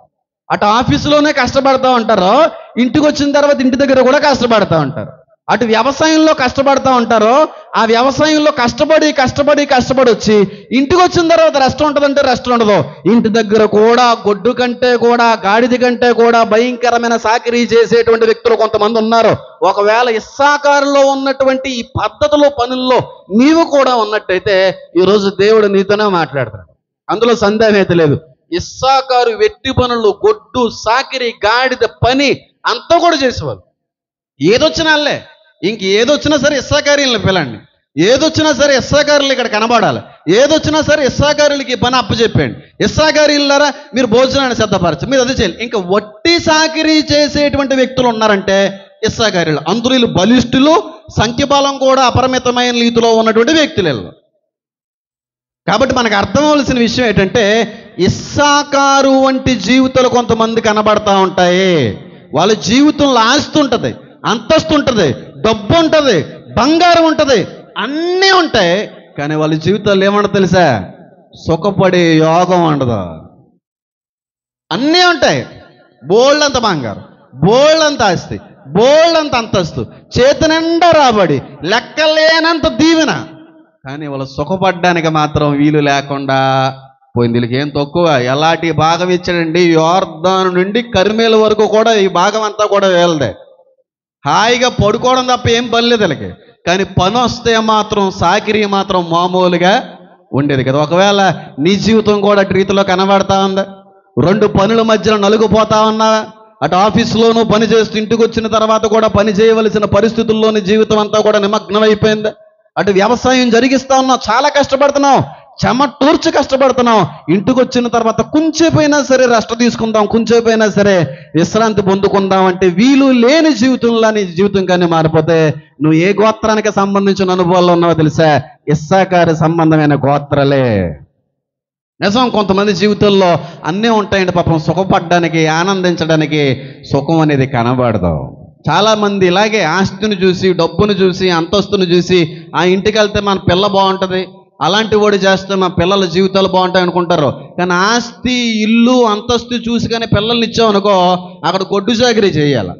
Speaker 2: అటు ఆఫీసులోనే కష్టపడతా ఉంటారు, ఇంటికి వచ్చిన తర్వాత ఇంటి దగ్గర కూడా కష్టపడతా ఉంటారు. అటు వ్యవసాయంలో కష్టపడతా ఉంటారు, ఆ వ్యవసాయంలో కష్టపడి వచ్చి ఇంటికి వచ్చిన తర్వాత రెస్ట్ ఉంటుందంటే రెస్ట్ ఉండదు. ఇంటి దగ్గర కూడా గొడ్డు కంటే కూడా, గాడిద కంటే కూడా భయంకరమైన సాకిరీ చేసేటువంటి వ్యక్తులు కొంతమంది ఉన్నారు. ఒకవేళ ఇస్సాకారులో ఉన్నటువంటి ఈ పద్ధతులు, పనుల్లో నీవు కూడా ఉన్నట్టయితే ఈరోజు దేవుడు నీతోనే మాట్లాడతాడు, అందులో సందేహం అయితే లేదు. ఇస్సాకారు వెట్టి పనులు, గొడ్డు సాకిరీ, గాడిద పని అంతా కూడా చేసేవాళ్ళు. ఏదొచ్చినాలే, ఏదొచ్చినా సరే ఇస్సాకారీలను పిలండి, ఏదొచ్చినా సరే ఇస్సాకారులు ఇక్కడ కనబడాలి, ఏదొచ్చినా సరే ఇస్సాకారులకి పని అప్పచెప్పండి. ఇస్సాకారీలారా మీరు భోజనాన్ని సిద్ధపరచు, మీరు అది చేయాలి. ఇంకా వట్టి సాకిరీ చేసేటువంటి వ్యక్తులు ఉన్నారంటే ఇస్సాకారీలు. అందులో వీళ్ళు బలిష్ఠులు, సంఖ్యబలం కూడా అపరిమితమైన రీతిలో ఉన్నటువంటి వ్యక్తులు. కాబట్టి మనకు అర్థం అవ్వాల్సిన విషయం ఏంటంటే ఇస్సాకారు వంటి జీవితాలు కొంతమంది కనబడతా ఉంటాయి. వాళ్ళ జీవితంలో ఆస్తి ఉంటుంది, అంతస్తు ఉంటుంది, డబ్బు ఉంటుంది, బంగారం ఉంటుంది, అన్నీ ఉంటాయి, కానీ వాళ్ళ జీవితాల్లో ఏమంటో తెలుసా? సుఖపడే యోగం ఉండదు. అన్నీ ఉంటాయి, బోల్డంత బంగారం, బోల్డంత ఆస్తి, బోల్డంత అంతస్తు, చేతి నిండా రాబడి, లెక్కలేనంత దీవెన, కానీ వాళ్ళు సుఖపడ్డానికి మాత్రం వీలు లేకుండా పోయింది. వీళ్ళకి ఏం తక్కువ, ఎలాంటి భాగం ఇచ్చాడండి? యోర్దాను నుండి కర్మేల వరకు కూడా ఈ భాగం అంతా కూడా వేలదే. హాయిగా పడుకోవడం తప్ప ఏం పర్లేదు వీళ్ళకి, కానీ పని వస్తే మాత్రం సాకిరీ మాత్రం మామూలుగా ఉండేది కదా. ఒకవేళ నీ జీవితం కూడా అటు రీతిలో కనబడతా ఉందా? 2 పనుల మధ్యలో నలుగుపోతా ఉన్నావా? అటు ఆఫీసులోనూ పని చేస్తూ ఇంటికి వచ్చిన తర్వాత కూడా పని చేయవలసిన పరిస్థితుల్లోని జీవితం అంతా కూడా నిమగ్నం అయిపోయిందా? అటు వ్యవసాయం జరిగిస్తా ఉన్నావు, చాలా కష్టపడుతున్నావు, చెమటూర్చి కష్టపడుతున్నావు, ఇంటికి వచ్చిన తర్వాత కొంచెంపైనా సరే రెస్ట్ తీసుకుందాం, కొంచెంపైనా సరే విశ్రాంతి పొందుకుందాం అంటే వీలు లేని జీవితంలో నీ జీవితం కానీ మారిపోతే నువ్వు ఏ గోత్రానికి సంబంధించిన అనుభవాల్లో ఉన్నావో తెలుసా? ఇస్సాకారు సంబంధమైన గోత్రాలే. నిజం, కొంతమంది జీవితంలో అన్నీ ఉంటాయండి పాపం, సుఖపడడానికి ఆనందించడానికి సుఖం అనేది కనబడదు. చాలామంది ఇలాగే ఆస్తిని చూసి, డబ్బును చూసి, అంతస్తును చూసి ఆ ఇంటికి వెళ్తే మన పిల్ల బాగుంటుంది, అలాంటి వాడు చేస్తే మా పిల్లల జీవితాలు బాగుంటాయి అనుకుంటారు. కానీ ఆస్తి, ఇల్లు, అంతస్తు చూసి కానీ పిల్లల్ని ఇచ్చామనుకో అక్కడ గొడ్డు చాకరీ చేయాలి.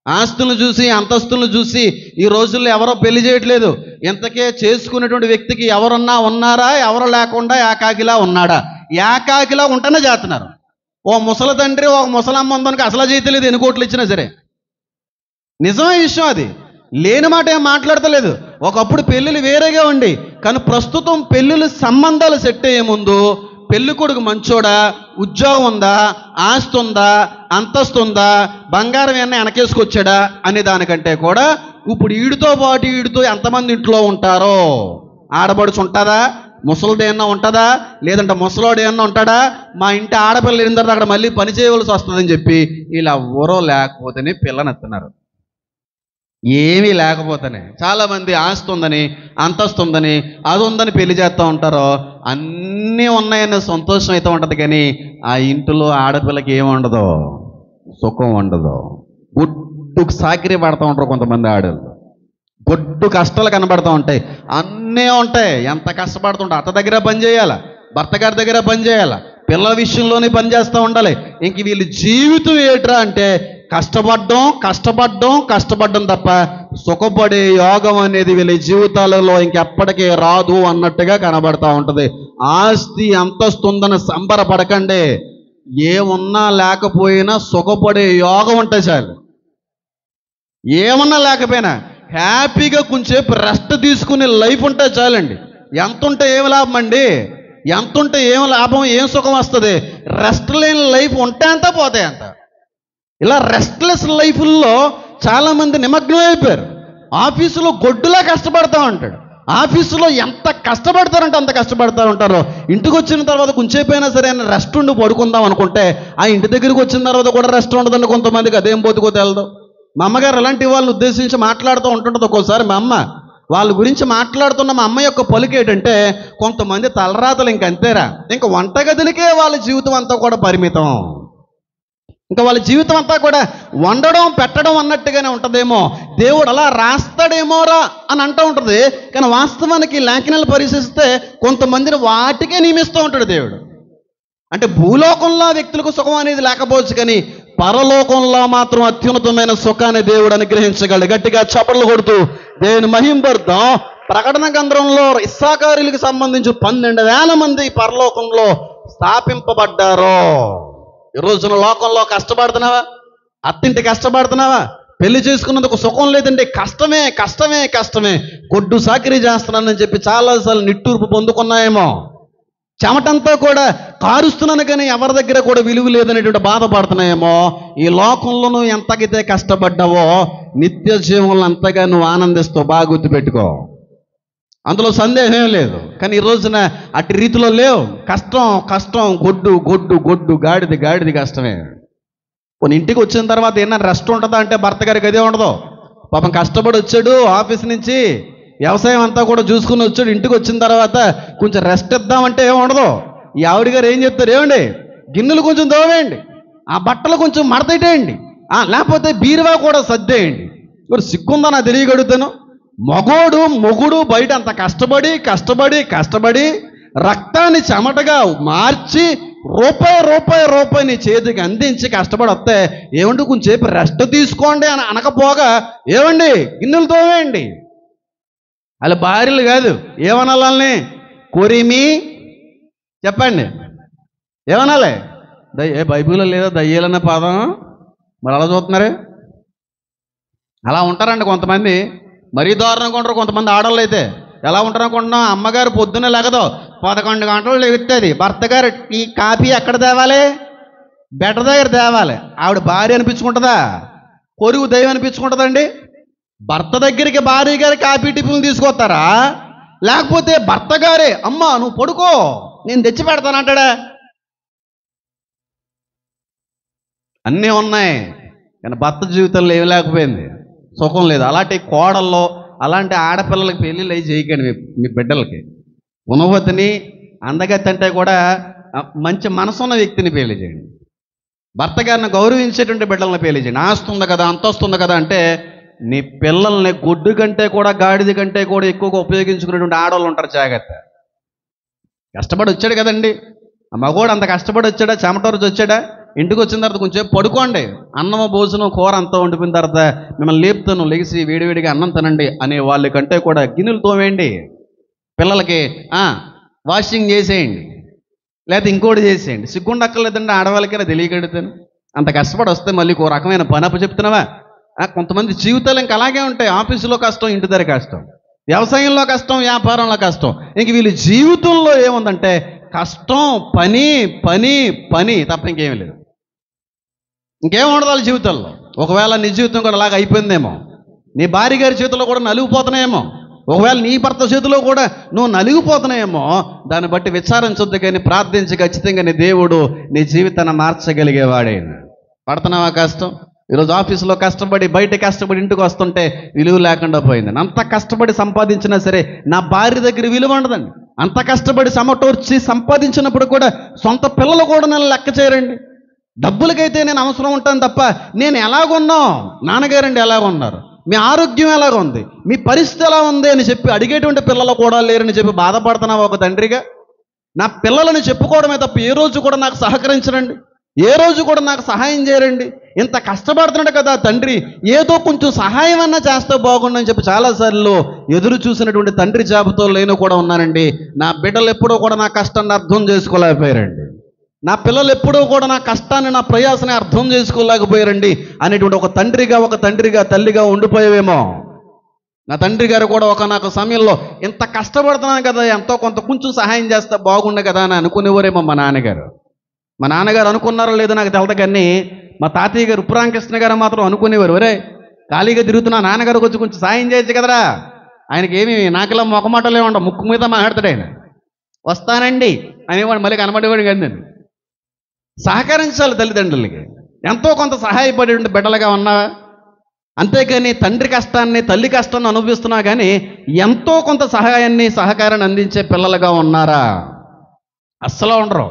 Speaker 2: ఆస్తులను చూసి, అంతస్తులను చూసి ఈ రోజుల్లో ఎవరో పెళ్లి చేయట్లేదు. ఇంతకే చేసుకునేటువంటి వ్యక్తికి ఎవరన్నా ఉన్నారా, ఎవరు లేకుండా ఏకాకిలా ఉన్నాడా? ఏకాకిలా ఉంటేనే చేస్తున్నారు. ఓ ముసలి తండ్రి ఒక ముసలమ్మ ఉందనుకో అసలు చేయట్లేదు, ఎన్ని కోట్లు ఇచ్చినా సరే. నిజమే విషయం, అది లేని మాట ఏం మాట్లాడతలేదు. ఒకప్పుడు పెళ్ళిళ్ళు వేరేగా ఉండి, కానీ ప్రస్తుతం పెళ్ళిళ్ళు సంబంధాలు సెట్ అయ్యే ముందు పెళ్లి కొడుకు మంచోడా, ఉద్యోగం ఉందా, ఆస్తి ఉందా, అంతస్తు ఉందా, బంగారం ఏమన్నా వెనకేసుకొచ్చాడా అనే దానికంటే కూడా ఇప్పుడు వీడితో పాటు వీడితో ఎంతమంది ఇంట్లో ఉంటారో, ఆడబడుచు ఉంటుందా, ముసలిది ఏమన్నా ఉంటుందా, లేదంటే ముసలోడు ఏమన్నా ఉంటాడా, మా ఇంటి ఆడపిల్ల వెళ్ళిన తర్వాత అక్కడ మళ్ళీ పని చేయవలసి వస్తుందని చెప్పి ఇలా ఎవరో లేకపోతేనే పిల్లనెత్తున్నారు. ఏమీ లేకపోతేనే చాలామంది ఆస్తి ఉందని, అంతస్తు ఉందని, అది ఉందని పెళ్లి చేస్తూ ఉంటారో, అన్నీ ఉన్నాయన్న సంతోషం అయితే ఉంటుంది, కానీ ఆ ఇంటిలో ఆడపిల్లకి ఏముండదు, సుఖం ఉండదు. గుడ్డుకు సాకిరీ పడుతూ ఉంటారు కొంతమంది ఆడవాళ్ళు. గొడ్డు కష్టాలు కనబడుతూ ఉంటాయి, అన్నీ ఉంటాయి. ఎంత కష్టపడుతుంటారు, అత్త దగ్గర పని చేయాలి, భర్త గారి దగ్గర పని చేయాలి, పిల్లల విషయంలోనే పని చేస్తూ ఉండాలి. ఇంక వీళ్ళ జీవితం ఏట్రా అంటే కష్టపడ్డం తప్ప సుఖపడే యోగం అనేది వీళ్ళ జీవితాలలో ఇంకెప్పటికీ రాదు అన్నట్టుగా కనబడతా ఉంటుంది. ఆస్తి అంతస్తుందని సంబరపడకండి, ఏమున్నా లేకపోయినా సుఖపడే యోగం ఉంటే చాలు. ఏమన్నా లేకపోయినా హ్యాపీగా కొంచెంసేపు రెస్ట్ తీసుకునే లైఫ్ ఉంటే చాలండి. ఎంత ఉంటే ఏం లాభం అండి, ఎంత ఉంటే ఏం లాభం, ఏం సుఖం వస్తుంది? రెస్ట్ లేని లైఫ్ ఉంటే అంత పోతే అంత. ఇలా రెస్ట్లెస్ లైఫ్ల్లో చాలామంది నిమగ్నం అయిపోయారు. ఆఫీసులో గొడ్డులా కష్టపడతా ఉంటాడు, ఆఫీసులో ఎంత కష్టపడతారంటే అంత కష్టపడతా ఉంటారు. ఇంటికి వచ్చిన తర్వాత కొంచెంసేపైనా సరే రెస్ట్ ఉండి పడుకుందాం అనుకుంటే ఆ ఇంటి దగ్గరికి వచ్చిన తర్వాత కూడా రెస్ట్ ఉండదండి కొంతమందికి. అదేం బతుకో తెలదు. మా అమ్మగారు అలాంటి వాళ్ళని ఉద్దేశించి మాట్లాడుతూ ఉంటుంటుంది ఒక్కోసారి. మా అమ్మ వాళ్ళ గురించి మాట్లాడుతున్న మా అమ్మ యొక్క పలుకు ఏంటంటే, కొంతమంది తలరాతలు ఇంకంతేరా, ఇంకా వంటగదినికే వాళ్ళ జీవితం అంతా కూడా పరిమితం, ఇంకా వాళ్ళ జీవితం అంతా కూడా వండడం పెట్టడం అన్నట్టుగానే ఉంటుందేమో, దేవుడు అలా రాస్తాడేమోరా అని అంటూ ఉంటుంది. కానీ వాస్తవానికి లేఖనాలు పరిశీలిస్తే కొంతమందిని వాటికే నియమిస్తూ ఉంటాడు దేవుడు. అంటే భూలోకంలో వ్యక్తులకు సుఖం అనేది లేకపోవచ్చు, కానీ పరలోకంలో మాత్రం అత్యున్నతమైన సుఖాన్ని దేవుడు అనుగ్రహించగలడు. గట్టిగా చప్పట్లు కొడుతూ దేవుని మహింపరుద్దాం. ప్రకటన గ్రంథంలో ఇస్సాకారీలకు సంబంధించి 12,000 మంది పరలోకంలో స్థాపింపబడ్డారు. ఈ రోజున లోకంలో కష్టపడుతున్నావా? అత్తింటి కష్టపడుతున్నావా? పెళ్లి చేసుకున్నందుకు సుఖం లేదండి, కష్టమే గొడ్డు సాకిరీ చేస్తున్నానని చెప్పి చాలాసార్లు నిట్టూర్పు పొందుకున్నాయేమో, చెమటంతా కూడా కారుస్తున్నాను కానీ ఎవరి దగ్గర కూడా విలువ లేదనేటువంటి బాధపడుతున్నాయేమో. ఈ లోకంలో నువ్వు ఎంతకైతే కష్టపడ్డావో నిత్య జీవంలో అంతగా నువ్వు ఆనందిస్తావు, బాగా గుర్తుపెట్టుకో, అందులో సందేహం లేదు. కానీ ఈ రోజున అటు రీతిలో లేవు. కష్టం గొడ్డు గాడిది కష్టమే. కొన్ని ఇంటికి వచ్చిన తర్వాత ఏమన్నా రెస్ట్ ఉంటుందా అంటే భర్త గారికి అదే ఉండదు. పాపం కష్టపడి వచ్చాడు ఆఫీస్ నుంచి, వ్యవసాయం అంతా కూడా చూసుకుని వచ్చాడు, ఇంటికి వచ్చిన తర్వాత కొంచెం రెస్ట్ ఇద్దామంటే ఏమి ఉండదు. ఈ ఆవిడ గారు ఏం చెప్తారు, ఏమండి గిన్నెలు కొంచెం దోవేయండి, ఆ బట్టలు కొంచెం మడతేయండి, లేకపోతే బీరువా కూడా సర్దేయండి. మరి సిగ్గుందా నాకు తెలియగలుగుతాను. మొగుడు బయట అంత కష్టపడి రక్తాన్ని చెమటగా మార్చి రూపాయి నీ చేతికి అందించి కష్టపడి వస్తే ఏమంటే కొంచెంసేపు రెస్ట్ తీసుకోండి అని అనకపోగా ఏమండి గిన్నెలు తోవేయండి. అలా భార్యలు కాదు, ఏమనాలని కొరిమి చెప్పండి, ఏమనాలి? బైబిల్లో లేదా దయ్యాలన్న పదం? మరి అలా చూస్తున్నారే, అలా ఉంటారండి కొంతమంది. మరీ దారుణంగా ఉంటారు కొంతమంది ఆడవాళ్ళు. అయితే ఎలా ఉంటారు అనుకుంటున్నాం? అమ్మగారు పొద్దున్నే లేకదో 11 గంటలు లెగుతుంది, భర్త గారు ఈ కాఫీ ఎక్కడ తేవాలి? బెడ్ దగ్గర తేవాలి. ఆవిడ భార్య అనిపించుకుంటుందా? కొరుగు దైవం అనిపించుకుంటుందండి? భర్త దగ్గరికి భార్య గారి కాఫీ టిఫిన్లు తీసుకొస్తారా? లేకపోతే భర్త గారే అమ్మ నువ్వు పడుకో నేను తెచ్చి పెడతానంటాడా? అన్నీ ఉన్నాయి కానీ భర్త జీవితంలో ఏమి లేకపోయింది, సుఖం లేదు. అలాంటి కోడల్లో అలాంటి ఆడపిల్లలకి పెళ్ళిళ్ళు అవి చేయకండి మీ బిడ్డలకి. గుణవతిని అందగత్తి అంటే కూడా మంచి మనసున్న వ్యక్తిని పెళ్లి చేయండి. భర్త గారిని గౌరవించేటువంటి బిడ్డలను పెళ్లి చేయండి. ఆస్తుంది కదా, అంత వస్తుంది కదా అంటే నీ పిల్లల్ని గుడ్డు కంటే కూడా గాడిద కంటే కూడా ఎక్కువగా ఉపయోగించుకునేటువంటి ఆడవాళ్ళు ఉంటారు. జాగ్రత్త. కష్టపడి వచ్చాడు కదండి ఆ మగోడు, అంత కష్టపడి వచ్చాడా, చెమటోరుచి వచ్చాడా, ఇంటికి వచ్చిన తర్వాత కొంచెం పడుకోండి, అన్నము భోజనం కూర అంతా వండిపోయిన తర్వాత మిమ్మల్ని లేపుతాను, లెగిసి వేడివేడిగా అన్నం తినండి అనే వాళ్ళకంటే కూడా గిన్నెలు తోమేయండి, పిల్లలకి వాషింగ్ చేసేయండి, లేకపోతే ఇంకోటి చేసేయండి. సిగ్గుండక్కర్లేదండి ఆడవాళ్ళకైనా తెలియగలుగుతాను. అంత కష్టపడి వస్తే మళ్ళీ ఒక రకమైన పని అప్పు చెప్తున్నావా? కొంతమంది జీవితాలు ఇంకా అలాగే ఉంటాయి. ఆఫీసులో కష్టం, ఇంటి దగ్గర కష్టం, వ్యవసాయంలో కష్టం, వ్యాపారంలో కష్టం. ఇంక వీళ్ళ జీవితంలో ఏముందంటే కష్టం, పని పని పని తప్ప ఇంకేమీ లేదు. ఇంకేం ఉండదు వాళ్ళ జీవితాల్లో. ఒకవేళ నీ జీవితం కూడా అలాగ అయిపోయిందేమో, నీ భార్య గారి చేతిలో కూడా నలిగిపోతున్నాయేమో, ఒకవేళ నీ భర్త చేతిలో కూడా నువ్వు నలిగిపోతున్నాయేమో, దాన్ని బట్టి విచారించొద్దు, కానీ ప్రార్థించి ఖచ్చితంగా నీ దేవుడు నీ జీవితాన్ని మార్చగలిగేవాడే. పడుతున్నావా కష్టం? ఈరోజు ఆఫీసులో కష్టపడి, బయట కష్టపడి ఇంటికి వస్తుంటే విలువ లేకుండా పోయింది. అంత కష్టపడి సంపాదించినా సరే నా భార్య దగ్గర విలువ ఉండదండి. అంత కష్టపడి సమటోర్చి సంపాదించినప్పుడు కూడా సొంత పిల్లలు కూడా నన్ను లెక్క చేయరండి. డబ్బులకైతే నేను అవసరం ఉంటాను తప్ప నేను ఎలాగున్నాం, నాన్నగారండి ఎలాగున్నారు, మీ ఆరోగ్యం ఎలాగ ఉంది, మీ పరిస్థితి ఎలా ఉంది అని చెప్పి అడిగేటువంటి పిల్లలు కూడా లేరని చెప్పి బాధపడుతున్నావా ఒక తండ్రిగా? నా పిల్లలని చెప్పుకోవడమే తప్ప ఏ రోజు కూడా నాకు సహకరించరండి, ఏ రోజు కూడా నాకు సహాయం చేయరండి. ఇంత కష్టపడుతున్నాడు కదా తండ్రి, ఏదో కొంచెం సహాయం అన్నా చేస్తే బాగుండని చెప్పి చాలాసార్లు ఎదురు చూసినటువంటి తండ్రి జాబుతో నేను కూడా ఉన్నానండి. నా బిడ్డలు ఎప్పుడూ కూడా నా కష్టాన్ని అర్థం చేసుకోలేకపోయారండి. నా పిల్లలు ఎప్పుడూ కూడా నా కష్టాన్ని, నా ప్రయాసని అర్థం చేసుకోలేకపోయారండి అనేటువంటి ఒక తండ్రిగా తల్లిగా ఉండిపోయేవేమో. నా తండ్రి గారు కూడా ఒకనొక సమయంలో ఇంత కష్టపడుతున్నాను కదా, ఎంతో కొంత కొంచెం సహాయం చేస్తే బాగుండే కదా అని అనుకునేవారేమో మా నాన్నగారు. మా నాన్నగారు అనుకున్నారో లేదో నాకు తెలదు, కానీ మా తాతయ్య గారు ఉప్పురామకృష్ణ గారు మాత్రం అనుకునేవారు, ఒరే ఖాళీగా తిరుగుతున్నా నాన్నగారికి వచ్చి కొంచెం సాయం చేయొచ్చు కదరా. ఆయనకి ఏమి నాకులా మొక్కమాటలే ఉండవు, ముక్కు మీద మాట్లాడతాడు ఆయన. వస్తానండి అనేవాడు, మళ్ళీ కనబడేవాడు కదండి. సహకరించాలి తల్లిదండ్రులకి, ఎంతో కొంత సహాయపడేటువంటి బిడ్డలుగా ఉన్నావా? అంతేకాని తండ్రి కష్టాన్ని, తల్లి కష్టాన్ని అనుభవిస్తున్నా కానీ ఎంతో కొంత సహాయాన్ని, సహకారాన్ని అందించే పిల్లలుగా ఉన్నారా? అస్సలు ఉండరు.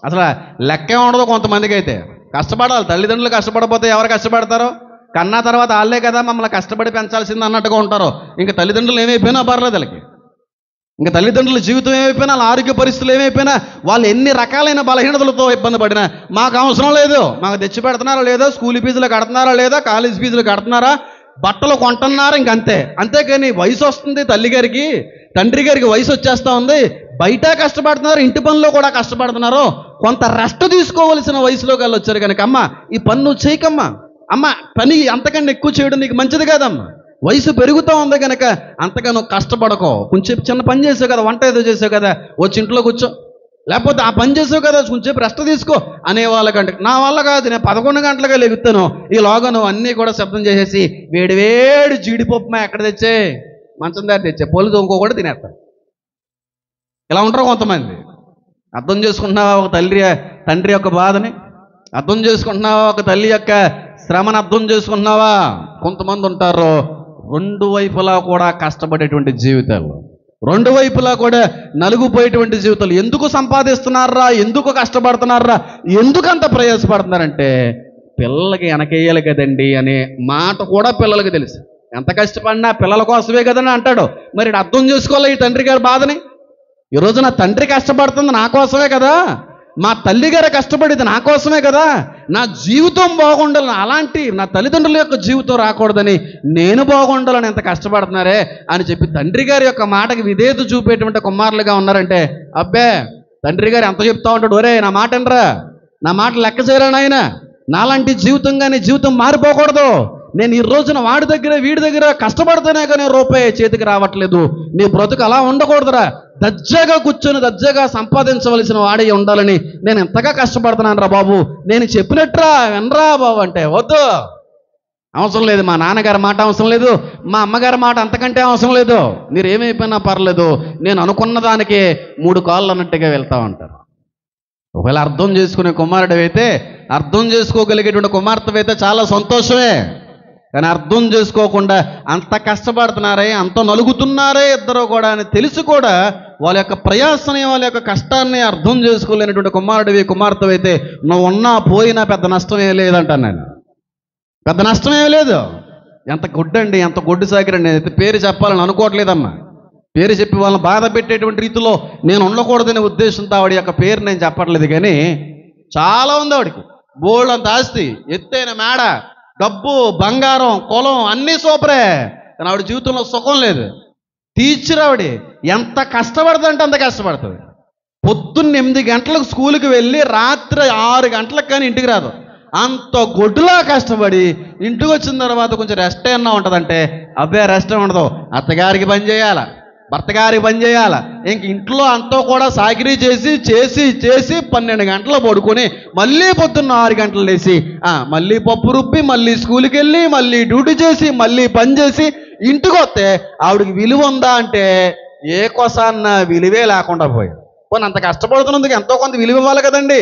Speaker 2: అసలు లెక్కే ఉండదు కొంతమందికి. అయితే కష్టపడాలి. తల్లిదండ్రులు కష్టపడకపోతే ఎవరు కష్టపడతారో? కన్నా తర్వాత వాళ్ళే కదా మమ్మల్ని కష్టపడి పెంచాల్సింది అన్నట్టుగా ఉంటారు. ఇంకా తల్లిదండ్రులు ఏమైపోయినా పర్లేదు వాళ్ళకి. ఇంకా తల్లిదండ్రుల జీవితం ఏమైపోయినా, వాళ్ళ ఆరోగ్య పరిస్థితులు ఏమైపోయినా, వాళ్ళు ఎన్ని రకాలైన బలహీనతలతో ఇబ్బంది పడినా మాకు అవసరం లేదు. మాకు తెచ్చి పెడుతున్నారా లేదా, స్కూల్ ఫీజులు కడుతున్నారా లేదా, కాలేజ్ ఫీజులు కడుతున్నారా, బట్టలు కొంటున్నారా, ఇంకంతే. అంతేకాని వయసు వస్తుంది తల్లిగారికి, తండ్రి గారికి వయసు వచ్చేస్తూ ఉంది, బయట కష్టపడుతున్నారు, ఇంటి పనిలో కూడా కష్టపడుతున్నారు, కొంత రెస్ట్ తీసుకోవలసిన వయసులోకి వాళ్ళు వచ్చారు కనుక అమ్మ ఈ పని నువ్వు చేయకమ్మా, అమ్మ పని అంతకన్నా ఎక్కువ చేయడం నీకు మంచిది కాదమ్మా, వయసు పెరుగుతూ ఉంది కనుక అంతగా నువ్వు కష్టపడకో, కొంచెం చిన్న పని చేసావు కదా, వంట ఏదో చేసావు కదా, వచ్చి ఇంట్లో కూర్చో, లేకపోతే ఆ పని చేసావు కదా కొంచెం రెస్ట్ తీసుకో అనేవాళ్ళకంటే నా వల్ల కాదు, నేను 11 గంటలుగా లెగుతాను, ఈలోగా నువ్వు అన్నీ కూడా శబ్దం చేసేసి వేడి జీడిపప్పు ఎక్కడ తెచ్చే, మంచం దారి తెచ్చే, పొలు ఇంకో కూడా తినేస్తారు. ఇలా ఉంటారు కొంతమంది. అర్థం చేసుకుంటున్నావా ఒక తండ్రి యొక్క బాధని? అర్థం చేసుకుంటున్నావా ఒక తల్లి యొక్క శ్రమను? అర్థం చేసుకుంటున్నావా? కొంతమంది ఉంటారు రెండు వైపులా కూడా కష్టపడేటువంటి జీవితాలు, రెండు వైపులా కూడా నలుగుపోయేటువంటి జీవితాలు. ఎందుకు సంపాదిస్తున్నారా, ఎందుకు కష్టపడుతున్నారా, ఎందుకు అంత ప్రయాసపడుతున్నారంటే పిల్లలకి వెనకేయాలి కదండి అనే మాట కూడా పిల్లలకి తెలుసు. ఎంత కష్టపడినా పిల్లల కోసమే కదని అంటాడు. మరి అర్థం చేసుకోవాలి ఈ తండ్రి గారి బాధని. ఈరోజు నా తండ్రి కష్టపడుతుంది నా కోసమే కదా, మా తల్లి గారు కష్టపడేది నా కోసమే కదా, నా జీవితం బాగుండాలని, అలాంటి నా తల్లిదండ్రుల యొక్క జీవితం రాకూడదని నేను బాగుండాలని ఎంత కష్టపడుతున్నారే అని చెప్పి తండ్రి గారి యొక్క మాటకి విధేయత చూపేటువంటి కుమారులుగా ఉన్నారంటే అబ్బే తండ్రి గారు ఎంత చెప్తా ఉంటాడు, ఒరే నా మాట అనరా, నా మాట లెక్క చేయరా నాయన, నాలాంటి జీవితం కానీ జీవితం మారిపోకూడదు, నేను ఈ రోజున వాడి దగ్గర వీడి దగ్గర కష్టపడితేనే కానీ రూపాయి చేతికి రావట్లేదు, నీ బ్రతుకు అలా ఉండకూడదురా, దర్జాగా కూర్చొని దర్జాగా సంపాదించవలసిన వాడే ఉండాలని నేను ఎంతగా కష్టపడుతున్నాను రా బాబు, నేను చెప్పినట్రా వినరా బాబు అంటే వద్దు, అవసరం లేదు, మా నాన్నగారి మాట అవసరం లేదు, మా అమ్మగారి మాట అంతకంటే అవసరం లేదు, మీరు ఏమైపోయినా పర్లేదు, నేను అనుకున్న దానికి 3 కాళ్ళు అన్నట్టుగా వెళ్తా ఉంటారు. ఒకవేళ అర్థం చేసుకునే కుమారుడు అయితే, అర్థం చేసుకోగలిగేటువంటి కుమార్తె అయితే చాలా సంతోషమే. కానీ అర్థం చేసుకోకుండా అంత కష్టపడుతున్నారే, అంత నలుగుతున్నారే ఇద్దరు కూడా అని తెలిసి కూడా వాళ్ళ యొక్క ప్రయాసని, వాళ్ళ యొక్క కష్టాన్ని అర్థం చేసుకోలేనటువంటి కుమారుడివి, కుమార్తెవైతే నువ్వు ఉన్నా పోయినా పెద్ద నష్టం ఏం లేదంటాను నేను. పెద్ద నష్టం ఏం లేదు. ఎంత గుడ్డండి, ఎంత గొడ్డు సాగిరండి. అయితే పేరు చెప్పాలని అనుకోవట్లేదమ్మా. పేరు చెప్పి వాళ్ళని బాధ పెట్టేటువంటి రీతిలో నేను ఉండకూడదనే ఉద్దేశంతో ఆవిడ యొక్క పేరు నేను చెప్పట్లేదు. కానీ చాలా ఉంది ఆవిడకి, బోల్డ్ అంత ఆస్తి, ఎత్తైన మేడ, డబ్బు, బంగారం, కులం అన్నీ సూపరే. కానీ ఆవిడ జీవితంలో సుఖం లేదు. టీచర్ ఆవిడ ఎంత కష్టపడుతుందంటే అంత కష్టపడుతుంది. పొద్దున్న 8 గంటలకు స్కూల్కి వెళ్ళి రాత్రి 6 గంటలకు కానీ ఇంటికి రాదు. అంత గొడ్డులా కష్టపడి ఇంటికి వచ్చిన తర్వాత కొంచెం రెస్ట్ ఏమన్నా ఉంటుందంటే అబ్బే రెస్ట్ ఉండదు. అత్తగారికి పని చేయాలా, భర్త గారికి పని చేయాలా, ఇంక ఇంట్లో అంతా కూడా సాకిరీ చేసి చేసి చేసి 12 గంటలు పడుకొని మళ్ళీ పొద్దున్న 6 గంటలు లేచి మళ్ళీ పప్పు రుబ్బి మళ్ళీ స్కూల్కి వెళ్ళి మళ్ళీ డ్యూటీ చేసి మళ్ళీ పని చేసి ఇంటికి వస్తే ఆవిడకి విలువ ఉందా అంటే ఏ కోసాన్న విలువే లేకుండా పోయాడు. పోనీ అంత కష్టపడుతున్నందుకు ఎంతో కొంత విలువ ఇవ్వాలి కదండి.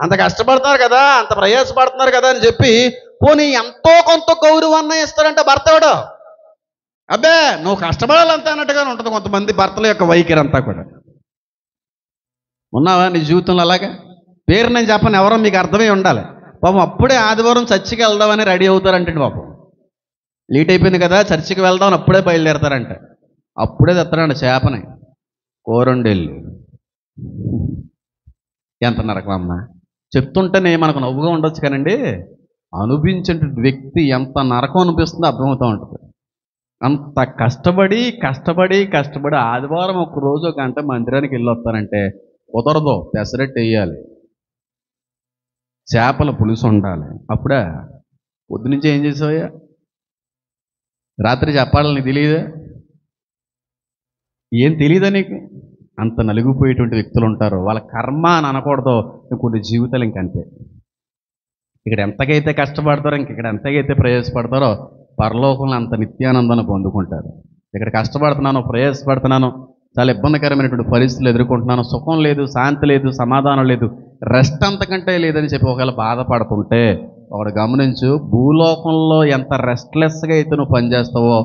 Speaker 2: అంత కష్టపడుతున్నారు కదా, అంత ప్రయాసపడుతున్నారు కదా అని చెప్పి పోనీ ఎంతో కొంత గౌరవాన్ని ఇస్తారంటే భర్త ఎవడో. అబ్బే నువ్వు కష్టపడాలంతా అన్నట్టుగానే ఉంటుంది కొంతమంది భర్తల యొక్క వైఖరి అంతా కూడా. ఉన్నావా నీ జీవితంలో అలాగా? పేరు నేను చెప్పను, ఎవరో మీకు అర్థమై ఉండాలి. పాపం అప్పుడే ఆదివారం చర్చికి వెళ్దామని రెడీ అవుతారంటే పాపం లేట్ అయిపోయింది కదా చర్చికి వెళ్దామని అప్పుడే బయలుదేరతారంట. అప్పుడే తెస్తారంట చేపని, కూరండెళ్ళి. ఎంత నరకం అమ్మా. చెప్తుంటేనే మనకు నవ్వుగా ఉండొచ్చు కానండి, అనుభవించే వ్యక్తి ఎంత నరకం అనిపిస్తుందో అర్థమవుతూ ఉంటుంది. అంత కష్టపడి కష్టపడి కష్టపడి ఆదివారం ఒక్కరోజు 1 గంట మందిరానికి వెళ్ళి వస్తానంటే కుదరదు. పెసరెట్టు వేయాలి, చేపల పులుసు ఉండాలి. అప్పుడే పొద్దునుంచి ఏం చేసావయ్యా, రాత్రి చెప్పాలని నీకు తెలియదా? ఏం తెలియదా నీకు? అంత నలిగిపోయేటువంటి వ్యక్తులు ఉంటారు. వాళ్ళ కర్మ అని అనకూడదు, కొన్ని జీవితాలు ఇంకంతే. ఇక్కడ ఎంతకైతే కష్టపడతారో ఇక్కడ ఎంతకైతే ప్రయాసపడతారో పరలోకంలో అంత నిత్యానందాన్ని పొందుకుంటారు. ఇక్కడ కష్టపడుతున్నాను, ప్రయాసపడుతున్నాను, చాలా ఇబ్బందికరమైనటువంటి పరిస్థితులు ఎదుర్కొంటున్నాను, సుఖం లేదు, శాంతి లేదు, సమాధానం లేదు, రెస్ట్ అంతకంటే లేదని చెప్పి ఒకవేళ బాధపడుతుంటే ఒకటి గమనించు, భూలోకంలో ఎంత రెస్ట్లెస్గా అయితే నువ్వు పనిచేస్తావో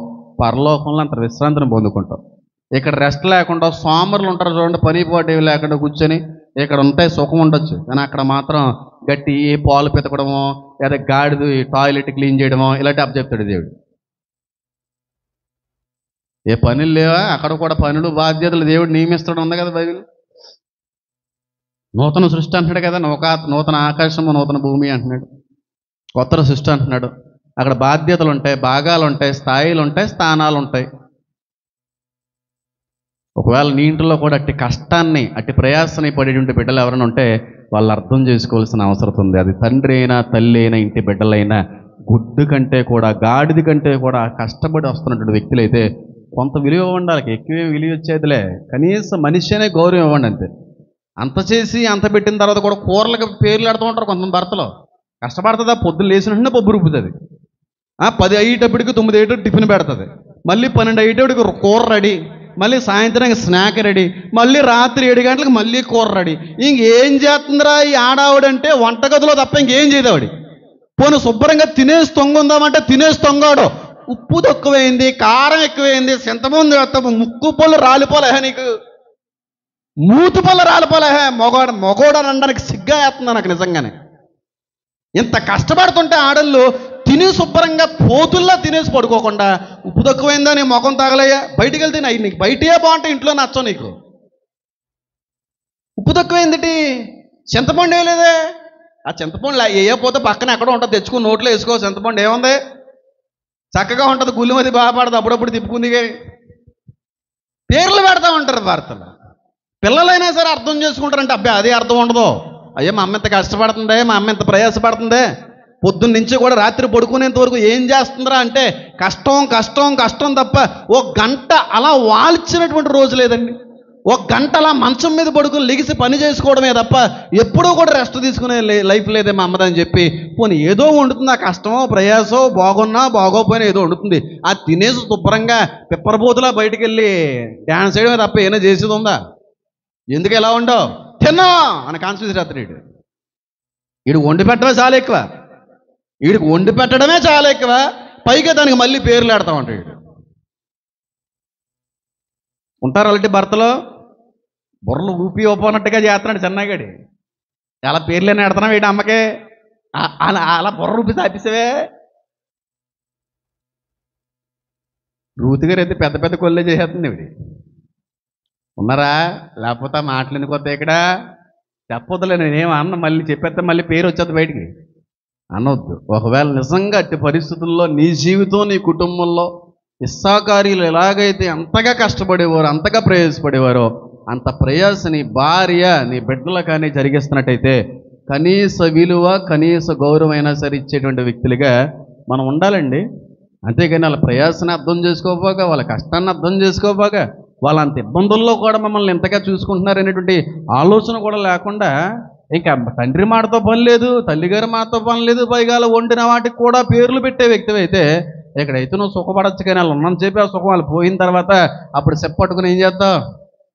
Speaker 2: పరలోకంలో అంత విశ్రాంతిని పొందుకుంటావు. ఇక్కడ రెస్ట్ లేకుండా సోమరులు ఉంటారు చూడండి, పని పాటు లేకుండా కూర్చొని ఇక్కడ ఉంటాయి, సుఖం ఉండొచ్చు. కానీ అక్కడ మాత్రం గట్టి పాలు పితకడమో లేదా గాడిది టాయిలెట్ క్లీన్ చేయడమో ఇలాంటి అప్పు చెప్తాడు దేవుడు. ఏ పనులు లేవా? అక్కడ కూడా పనులు బాధ్యతలు దేవుడు నియమిస్తాడు ఉంది కదా బైబిల్. నూతన సృష్టి అంటున్నాడు కదా, నూతన ఆకాశము నూతన భూమి అంటున్నాడు, కొత్త సృష్టి అంటున్నాడు. అక్కడ బాధ్యతలు ఉంటాయి, భాగాలు ఉంటాయి, స్థాయిలు ఉంటాయి, స్థానాలు ఉంటాయి. ఒకవేళ నీ ఇంట్లో కూడా అట్టి కష్టాన్ని అట్టి ప్రయాసాన్ని పడేటువంటి బిడ్డలు ఎవరైనా ఉంటే వాళ్ళు అర్థం చేసుకోవాల్సిన అవసరం ఉంది. అది తండ్రి అయినా తల్లి అయినా ఇంటి బిడ్డలైనా గుడ్డు కంటే కూడా గాడిది కంటే కూడా కష్టపడి వస్తున్నటువంటి వ్యక్తులైతే కొంత విలువ ఉండాలి. ఎక్కువ విలువ వచ్చేదిలే, కనీసం మనిషి అనే గౌరవం ఇవ్వండి అంతే. అంత చేసి అంత పెట్టిన తర్వాత కూడా కూరలకు పేర్లు పెడుతూ ఉంటారు కొంతమంది భర్తలు. కష్టపడుతుందా, పొద్దున్న లేచిన వెంటనే పప్పు రుబ్బుతుంది, 10 అయ్యేటప్పటికి 9 అయ్యేటప్పుడు టిఫిన్ పెడుతుంది, మళ్ళీ 12 అయ్యేటప్పటికి కూర రెడీ, మళ్ళీ సాయంత్రానికి స్నాక్ రెడీ, మళ్ళీ రాత్రి 7 గంటలకు మళ్ళీ కూర రెడీ. ఇంకేం చేస్తుందిరా ఈ ఆడావిడంటే వంటగదిలో తప్ప ఇంకేం చేయదావిడి. పోను శుభ్రంగా తినేసి తొంగుందామంటే తినేసి తొంగాడు. ఉప్పు తక్కువైంది, కారం ఎక్కువైంది, చింతమంది ముక్కు పళ్ళు రాలిపోలే, నీకు మూతి పళ్ళు రాలిపోలే. మొగోడు అని అనడానికి సిగ్గా వేస్తుందా నాకు నిజంగానే. ఇంత కష్టపడుతుంటే ఆడళ్ళు తిని శుభ్రంగా పోతుల్లా తినేసి పడుకోకుండా ఉప్పు తక్కువైందా నీ ముఖం తాగలయ్యా, బయటికి వెళ్తే నీకు బయటే బాగుంటాయి, ఇంట్లో నచ్చవు నీకు. ఉప్పు తక్కువైంది, చింతపండు వేయలేదే, ఆ చింతపండు వేయకపోతే పక్కన ఎక్కడో ఉంటుంది, తెచ్చుకుని నోట్లో వేసుకో. చింతపండు ఏముంది, చక్కగా ఉంటుంది, గుళ్ళుమది బాగుపడదు, అప్పుడప్పుడు తిప్పుకుంది. పేర్లు పెడతా ఉంటారు వార్తలు. పిల్లలైనా సరే అర్థం చేసుకుంటారంటే అబ్బాయి అదే అర్థం ఉండదు. అయ్యో మా అమ్మ ఇంత కష్టపడుతుందే, మా అమ్మ ఇంత ప్రయాసపడుతుందే, పొద్దున్న నుంచి కూడా రాత్రి పడుకునేంత వరకు ఏం చేస్తుందిరా అంటే కష్టం కష్టం కష్టం తప్ప 1 గంట అలా వాల్చినటువంటి రోజు లేదండి. 1 గంట అలా మంచం మీద పడుకుని లెగిసి పని చేసుకోవడమే తప్ప ఎప్పుడూ కూడా రెస్ట్ తీసుకునే లైఫ్ లేదే మా అమ్మదని చెప్పి పోనీ ఏదో వండుతుంది. ఆ కష్టమో ప్రయాసో బాగున్నా బాగోపోయినా ఏదో వండుతుంది. అది తినేసి శుభ్రంగా పిప్పరబోతులా బయటికి వెళ్ళి డ్యాన్స్ చేయడమే తప్ప ఏమైనా చేసేది ఉందా? ఎందుకు ఎలా ఉండవు, తిన్నా అని కాన్స్టిట్యూన్సీ రాత్రి వీడు వండి పెట్టడమే చాలా ఎక్కువ, వీడికి వండి పెట్టడమే చాలా ఎక్కువ, పైగా దానికి మళ్ళీ పేర్లు పెడతామంట. వీడు ఉంటారు అలాంటి భర్తలో. బుర్రలు ఊపి ఒప్పనట్టుగా చేస్తున్నాడు చెన్నైగడి. అలా పేర్లేని ఎడుతున్నావు వీడి అమ్మకే, అలా అలా బుర్ర ఊపి తాపిసావే. రూతు గారు అయితే పెద్ద పెద్ద కొల్లే చేసేస్తుంది వీడి. ఉన్నారా? లేకపోతే ఆ మాటలు ఎందుకు వస్తాయి ఇక్కడ? చెప్పొద్దులే, నేనేం అన్న, మళ్ళీ చెప్పేస్తే మళ్ళీ పేరు వచ్చేది బయటికి. అనొద్దు. ఒకవేళ నిజంగా అట్టి పరిస్థితుల్లో నీ జీవితం, నీ కుటుంబంలో ఇస్సాకారీలు ఎలాగైతే అంతగా కష్టపడేవారో, అంతగా ప్రయాసపడేవారో, అంత ప్రయాస నీ భార్య, నీ బిడ్డలు కానీ జరిగిస్తున్నట్టయితే కనీస విలువ, కనీస గౌరవం అయినా సరే ఇచ్చేటువంటి వ్యక్తులుగా మనం ఉండాలండి. అంతేగాని వాళ్ళ ప్రయాసని అర్థం చేసుకోపోగా, వాళ్ళ కష్టాన్ని అర్థం చేసుకోపోగా, వాళ్ళ అంత ఇబ్బందుల్లో కూడా మమ్మల్ని ఎంతగా చూసుకుంటున్నారు అనేటువంటి ఆలోచన కూడా లేకుండా, ఇంకా తండ్రి మాటతో పని లేదు, తల్లిగారి మాటతో పని లేదు, పైగా వండిన వాటికి కూడా పేర్లు పెట్టే వ్యక్తి అయితే ఇక్కడైతే నువ్వు సుఖపడచ్చు. కానీ వాళ్ళు ఉన్నని చెప్పి ఆ సుఖం వాళ్ళు పోయిన తర్వాత అప్పుడు చెప్పట్టుకుని ఏం చేస్తావు?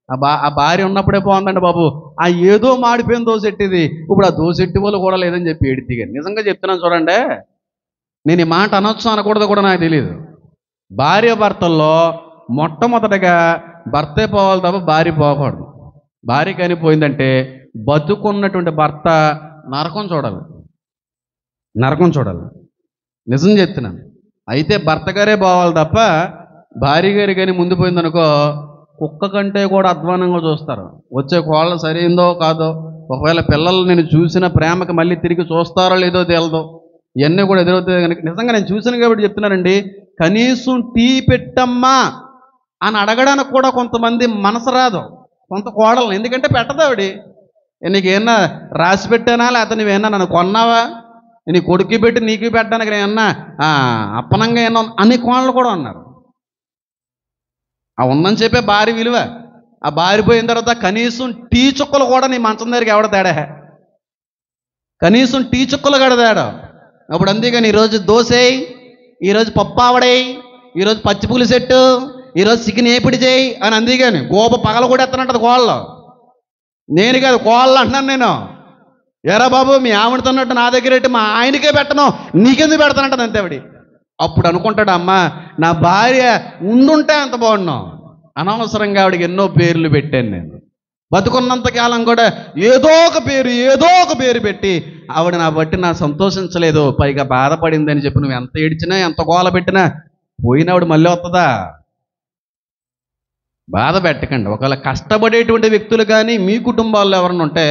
Speaker 2: ఆ భార్య ఉన్నప్పుడే బాగుందండి బాబు, ఆ ఏదో మాడిపోయిన దోసెట్టిది, ఇప్పుడు ఆ దోసెట్టి వాళ్ళు కూడా లేదని చెప్పి ఏడితిగా. నిజంగా చెప్తున్నాను చూడండి, నేను ఈ మాట అనొచ్చు అనకూడదు కూడా నాకు తెలియదు. భార్య భర్తల్లో మొట్టమొదటగా భర్తే పోవాలి తప్ప భార్య పోకూడదు. భార్య కానీ పోయిందంటే బతుకున్నటువంటి భర్త నరకం చూడాలి, నరకం చూడాలి. నిజం చెప్తున్నాను. అయితే భర్త గారే పోవాలి తప్ప భార్య గారి కానీ ముందు పోయిందనుకో, కుక్క కంటే కూడా అధ్వానంగా చూస్తారు. వచ్చే కోళ్ళ సరైందో కాదో, ఒకవేళ పిల్లలు నేను చూసిన ప్రేమకి మళ్ళీ తిరిగి చూస్తారో లేదో తేలదో, ఇవన్నీ కూడా ఎదురవుతాయి. కనుక నిజంగా నేను చూసాను కాబట్టి చెప్తున్నానండి. కనీసం టీ పెట్టమ్మా అని అడగడానికి కూడా కొంతమంది మనసు రాదు, కొంత కోడలు. ఎందుకంటే పెట్టదు ఆవిడ. నీకేమన్నా రాసి పెట్టానా, లేకపోతే నువ్వేమన్నా నన్ను కొన్నావా, నీ కొడుకు పెట్టి నీకు పెట్టడానికి నేనన్నా అప్పనంగా ఏమన్నా అన్ని కోళ్ళు కూడా ఉన్నారు. ఆ ఉందని చెప్పే భార్య విలువ. ఆ భార్య పోయిన తర్వాత కనీసం టీ చుక్కలు కూడా నీ మంచం దగ్గరికి ఎవడ తేడా, కనీసం టీ చుక్కలు కూడా తేడా. అప్పుడు అంతేగాని ఈరోజు దోసేయి, ఈరోజు పప్పు ఆవడేయి, ఈరోజు పచ్చిపులి సెట్టు, ఈరోజు చికెన్ ఏపిడి చేయి అని అంతేగాని గోప పగల కూడా ఎత్తనంటది కోళ్ళు. నేను కాదు, కోళ్ళు అంటున్నాను నేను. ఎరా బాబు, మీ ఆవిడతోన్నట్టు నా దగ్గర పెట్టి మా ఆయనకే పెట్టను, నీకెందుకు పెడతానంటది అంతేవిడి. అప్పుడు అనుకుంటాడు, అమ్మ నా భార్య ఉండుంటే అంత బాగున్నావు. అనవసరంగా ఆవిడకి ఎన్నో పేర్లు పెట్టాను నేను. బతుకున్నంతకాలం కూడా ఏదో ఒక పేరు పెట్టి ఆవిడ నా బట్టి నా సంతోషించలేదు, పైగా బాధపడిందని చెప్పి నువ్వు ఎంత ఏడ్చినా, ఎంత గోల పెట్టినా పోయినావిడ మళ్ళీ వస్తుందా? బాధ పెట్టకండి. ఒకవేళ కష్టపడేటువంటి వ్యక్తులు కానీ మీ కుటుంబాల్లో ఎవరైనా ఉంటే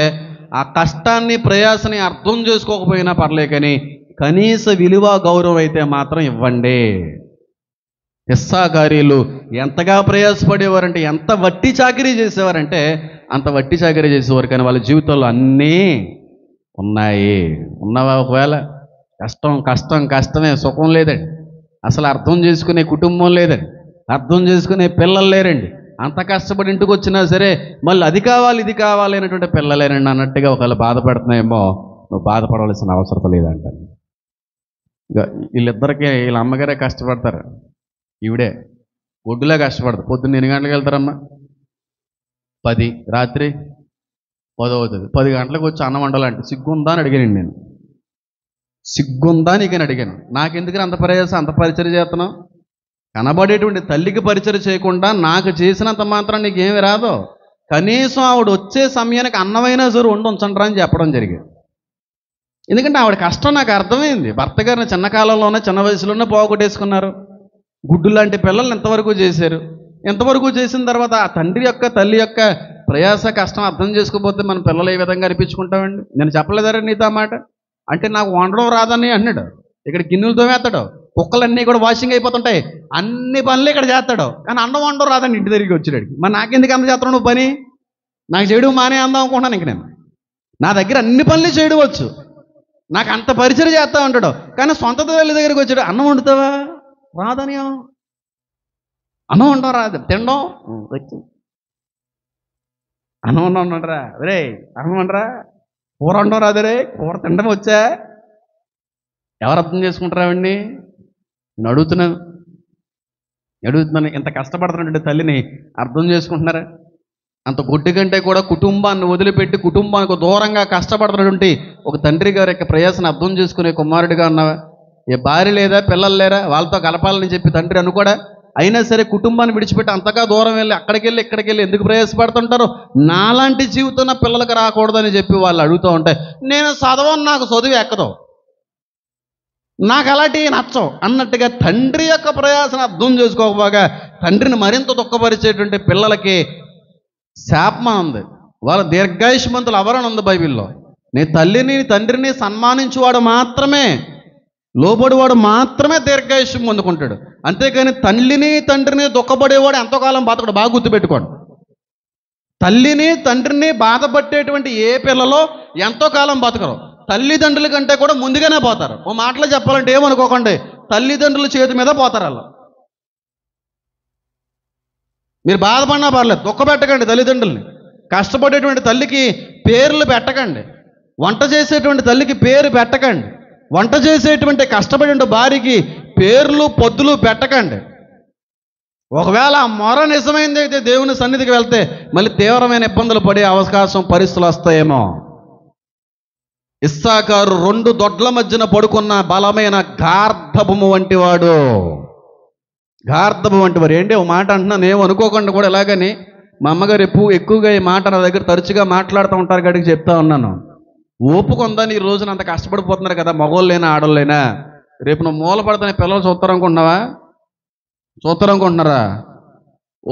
Speaker 2: ఆ కష్టాన్ని, ప్రయాసని అర్థం చేసుకోకపోయినా పర్లే, కానీ కనీస విలువ, గౌరవం అయితే మాత్రం ఇవ్వండి. ఇస్సాకారీలు ఎంతగా ప్రయాసపడేవారంటే, ఎంత వట్టి చాకరీ చేసేవారంటే అంత వట్టి చాకరీ చేసేవారు. కానీ వాళ్ళ జీవితంలో అన్నీ ఉన్నాయి. ఉన్నవా? ఒకవేళ కష్టమే, సుఖం లేదండి. అసలు అర్థం చేసుకునే కుటుంబం లేదండి, అర్థం చేసుకునే పిల్లలు లేరండి. అంత కష్టపడి ఇంటికి వచ్చినా సరే మళ్ళీ అది కావాలి, ఇది కావాలి అనేటువంటి పిల్లలేనండి అన్నట్టుగా ఒకవేళ బాధపడుతున్నాయేమో, నువ్వు బాధపడవలసిన అవసరం లేదంటాను. వీళ్ళిద్దరికీ వీళ్ళ అమ్మగారే కష్టపడతారు, ఈవిడే ఒడ్డులా కష్టపడతారు. పొద్దున్న 8 గంటలకు వెళ్తారమ్మా, 10 రాత్రి 10 అవుతుంది. 10 గంటలకు వచ్చి అన్నం వండాలంటే సిగ్గుందా అని అడిగాను నేను. సిగ్గుందా నీకని అడిగాను. నాకెందుకని అంత ప్రయాసం, అంత పరిచయం చేస్తున్నావు? కనబడేటువంటి తల్లికి పరిచయం చేయకుండా నాకు చేసినంత మాత్రం నీకేమి రాదో. కనీసం ఆవిడ వచ్చే సమయానికి అన్నమైనా సరే వండి ఉంచండి అని చెప్పడం జరిగింది. ఎందుకంటే ఆవిడ కష్టం నాకు అర్థమైంది. భర్త గారిని చిన్న కాలంలోనే, చిన్న వయసులోనే పోగొట్టేసుకున్నారు. గుడ్డు లాంటి పిల్లల్ని ఎంతవరకు చేశారు. ఎంతవరకు చేసిన తర్వాత ఆ తండ్రి యొక్క, తల్లి యొక్క ప్రయాస, కష్టం అర్థం చేసుకోకపోతే మన పిల్లలు ఏ విధంగా అనిపించుకుంటామండి? నేను చెప్పలేదారా నీతో ఆ మాట? అంటే నాకు వండడం రాదని అన్నాడు. ఇక్కడ గిన్నెలతో వేస్తాడు, కుక్కలన్నీ కూడా వాషింగ్ అయిపోతుంటాయి, అన్ని పనులు ఇక్కడ చేస్తాడు. కానీ అన్నం వండడం రాదని ఇంటి దగ్గరికి వచ్చాడు. మరి నాకెందుకు అంత చేస్తాడు నువ్వు పని? నాకు చేయడం మానే అందాం అనుకుంటున్నాను. ఇంక నేను నా దగ్గర అన్ని పనులు చేయవచ్చు, నాకు అంత పరిచయం చేస్తా ఉంటాడు. కానీ సొంత తల్లి దగ్గరికి వచ్చాడు, అన్నం వండుతావా? రాదని. అన్నం వండడం రాదు, తినడం వచ్చి అన్నం వండరా రే, అన్నం వండరా, కూర వండడం రాదు రే, కూర తినడం వచ్చా? ఎవరు అర్థం చేసుకుంటారావండి? నేను అడుగుతున్నాను. ఇంత కష్టపడుతున్నటువంటి తల్లిని అర్థం చేసుకుంటున్నారా? అంత గుడ్డి కంటే కూడా కుటుంబాన్ని వదిలిపెట్టి కుటుంబానికి దూరంగా కష్టపడుతున్నటువంటి ఒక తండ్రి గారి యొక్క ప్రయాసను అర్థం చేసుకునే కుమారుడిగా ఉన్నావా? ఏ భార్య లేదా, పిల్లలు లేరా, వాళ్ళతో కలపాలని చెప్పి తండ్రి అనుకోడా? అయినా సరే కుటుంబాన్ని విడిచిపెట్టి అంతగా దూరం వెళ్ళి అక్కడికి వెళ్ళి ఇక్కడికి వెళ్ళి ఎందుకు ప్రయాసపడుతుంటారు? నాలాంటి జీవితం నా పిల్లలకు రాకూడదని చెప్పి వాళ్ళు అడుగుతూ ఉంటాయి. నేను చదవను, నాకు చదువు ఎక్కదు, నాకు అలాంటివి నచ్చవు అన్నట్టుగా తండ్రి యొక్క ప్రయాసను అర్థం చేసుకోకపోగా తండ్రిని మరింత దుఃఖపరిచేటువంటి పిల్లలకి శాపం ఉంది. వాళ్ళ దీర్ఘాయుష్మంతులు ఎవరని ఉంది బైబిల్లో. నీ తల్లిని తండ్రిని సన్మానించేవాడు మాత్రమే, లోబడివాడు మాత్రమే దీర్ఘాయుష్యం పొందుకుంటాడు. అంతేకాని తల్లిని తండ్రిని దుఃఖపడేవాడు ఎంతోకాలం బతకడు. బాగా గుర్తుపెట్టుకోండి. తల్లిని తండ్రిని బాధపట్టేటువంటి ఏ పిల్లలో ఎంతో కాలం బతకరు. తల్లిదండ్రుల కంటే కూడా ముందుగానే పోతారు. ఓ మాటలో చెప్పాలంటే ఏమనుకోకండి, తల్లిదండ్రుల చేతి మీద పోతారు వాళ్ళు. మీరు బాధపడినా పర్లేదు, దుఃఖపెట్టకండి తల్లిదండ్రుల్ని. కష్టపడేటువంటి తల్లికి పేర్లు పెట్టకండి, వంట చేసేటువంటి తల్లికి పేరు పెట్టకండి, వంట చేసేటువంటి కష్టపడే భార్యకి పేర్లు పొద్దులు పెట్టకండి. ఒకవేళ ఆ మొర నిజమైంది అయితే దేవుని సన్నిధికి వెళ్తే మళ్ళీ తీవ్రమైన ఇబ్బందులు పడే అవకాశం పరిస్థితులు వస్తాయేమో. ఇస్సాకారు 2 దొడ్ల మధ్యన పడుకున్న బలమైన గార్ధబము వంటి వాడు. గార్ధబం వంటి వారు ఏంటి ఒక మాట అంటున్నాను, ఏమనుకోకుండా కూడా ఎలాగని. మా అమ్మగారు ఎక్కువగా ఈ మాట నా దగ్గర తరచుగా మాట్లాడుతూ ఉంటారు కాడికి చెప్తా ఉన్నాను. ఓపుకుందని ఈ రోజున అంత కష్టపడిపోతున్నారు కదా, మగోళ్ళైనా ఆడోళ్ళైనా. రేపు నువ్వు మూలపడతానే పిల్లలు చూస్తారనుకుంటున్నావా? చూస్తారనుకుంటున్నారా?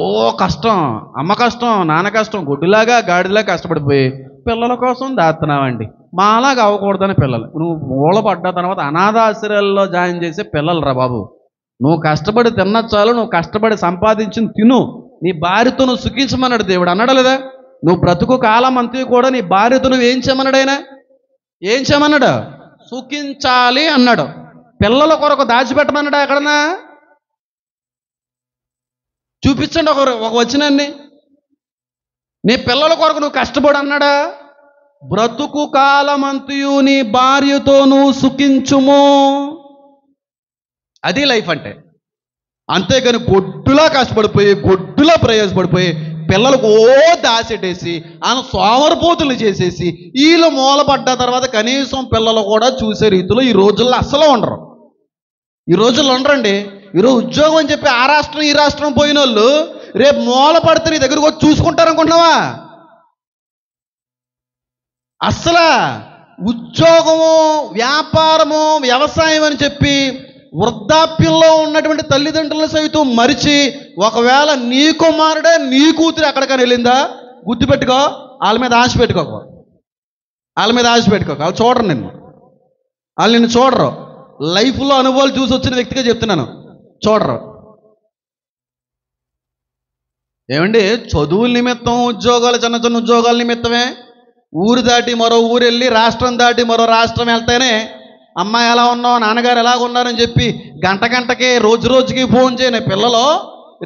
Speaker 2: ఓ కష్టం, అమ్మ కష్టం, నాన్న కష్టం, గుడ్డులాగా గాడిలాగా కష్టపడిపోయి పిల్లల కోసం దాస్తున్నావండి. మాలాగా అవ్వకూడదని పిల్లలు. నువ్వు మూలపడ్డ తర్వాత అనాథాశ్రయాల్లో జాయిన్ చేసే పిల్లలు రా బాబు. నువ్వు కష్టపడి తిన్న చాలు, నువ్వు కష్టపడి సంపాదించిన తిను, నీ భార్యతో నువ్వు సుఖించమన్నాడు దేవుడు. అన్నాడు లేదా? నువ్వు బ్రతుకు కాలం అంతే కూడా నీ భార్యతో నువ్వు ఏం చేయమన్నాడు ఆయన? ఏం చేయమన్నాడు? సుఖించాలి అన్నాడు. పిల్లల కొరకు దాచిపెట్టమన్నాడు ఎక్కడన్నా? చూపించండి ఒక వచనాన్ని. నీ పిల్లల కొరకు నువ్వు కష్టపడు అన్నాడా? బ్రతుకు కాలమంతయు నీ భార్యతో నువ్వు సుఖించుము. అది లైఫ్ అంటే. అంతేగాని గొడ్డులా కష్టపడిపోయి గొడ్డులా ప్రయాసపడిపోయి పిల్లలకు దాసెట్టేసి ఆయన సోమరపోతులు చేసేసి వీళ్ళు మూలపడ్డ తర్వాత కనీసం పిల్లలు కూడా చూసే రీతిలో ఈ రోజుల్లో అస్సలు ఉండరు. ఈ రోజుల్లో ఉండరండి. ఈరోజు ఉద్యోగం అని చెప్పి ఆ రాష్ట్రం ఈ రాష్ట్రం పోయిన వాళ్ళు రేపు మూలపడితే నీ దగ్గరకు వచ్చి చూసుకుంటారనుకుంటున్నావా? అస్సలు ఉద్యోగము, వ్యాపారము, వ్యవసాయం అని చెప్పి వృద్ధాప్యంలో ఉన్నటువంటి తల్లిదండ్రులను సైతం మరిచి ఒకవేళ నీ కుమారుడే నీ కూతురు ఎక్కడికైనా వెళ్ళిందా గుర్తుపెట్టుకో, వాళ్ళ మీద ఆశ పెట్టుకోక, వాళ్ళ మీద ఆశ పెట్టుకోక. వాళ్ళు చూడరు నిన్ను, వాళ్ళు నిన్ను చూడరు. లైఫ్లో అనుభవాలు చూసి వచ్చిన వ్యక్తిగా చెప్తున్నాను, చూడరు. ఏమండి, చదువుల నిమిత్తం ఉద్యోగాలు, చిన్న చిన్న ఉద్యోగాల నిమిత్తమే ఊరు దాటి మరో ఊరు వెళ్ళి రాష్ట్రం దాటి మరో రాష్ట్రం వెళ్తేనే అమ్మాయి ఎలా ఉన్నావు, నాన్నగారు ఎలాగ ఉన్నారని చెప్పి గంటకి రోజు రోజుకి ఫోన్ చేయని పిల్లలు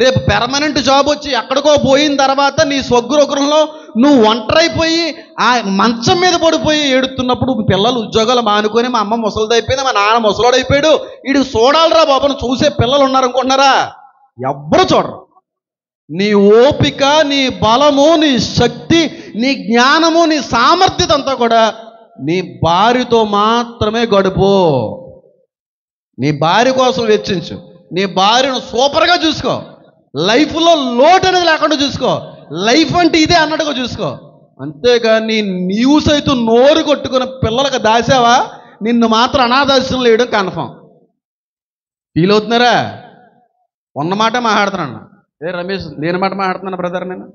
Speaker 2: రేపు పెర్మనెంట్ జాబ్ వచ్చి ఎక్కడికో పోయిన తర్వాత నీ స్వగృహంలో నువ్వు ఒంటరైపోయి ఆ మంచం మీద పడిపోయి ఏడుతున్నప్పుడు పిల్లలు ఉద్యోగాలు మానుకొని మా అమ్మ ముసలిదైపోయింది, మా నాన్న ముసలోడైపోయాడు, వీడికి చూడాలరా బాబును చూసే పిల్లలు ఉన్నారనుకుంటున్నారా? ఎవ్వరు చూడరు. నీ ఓపిక, నీ బలము, నీ శక్తి, నీ జ్ఞానము, నీ సామర్థ్యత అంతా కూడా నీ భార్యతో మాత్రమే గడుపు. నీ భార్య కోసం వెచ్చించు. నీ భార్యను సూపర్గా చూసుకో. లైఫ్లో లోటు అనేది లేకుండా చూసుకో. లైఫ్ అంటే ఇదే అన్నట్టుగా చూసుకో. అంతేగాని నీవు సైతం నోరు కొట్టుకున్న పిల్లలకు దాసావా, నిన్ను మాత్రం అనాథాశ్రమంలో వేయడం కన్ఫర్మ్. ఫీల్ అవుతున్నారా? ఉన్నమాట మాట్లాడుతున్నాను. రమేష్ నేను మాట మాట్లాడుతున్నాను బ్రదర్. నేను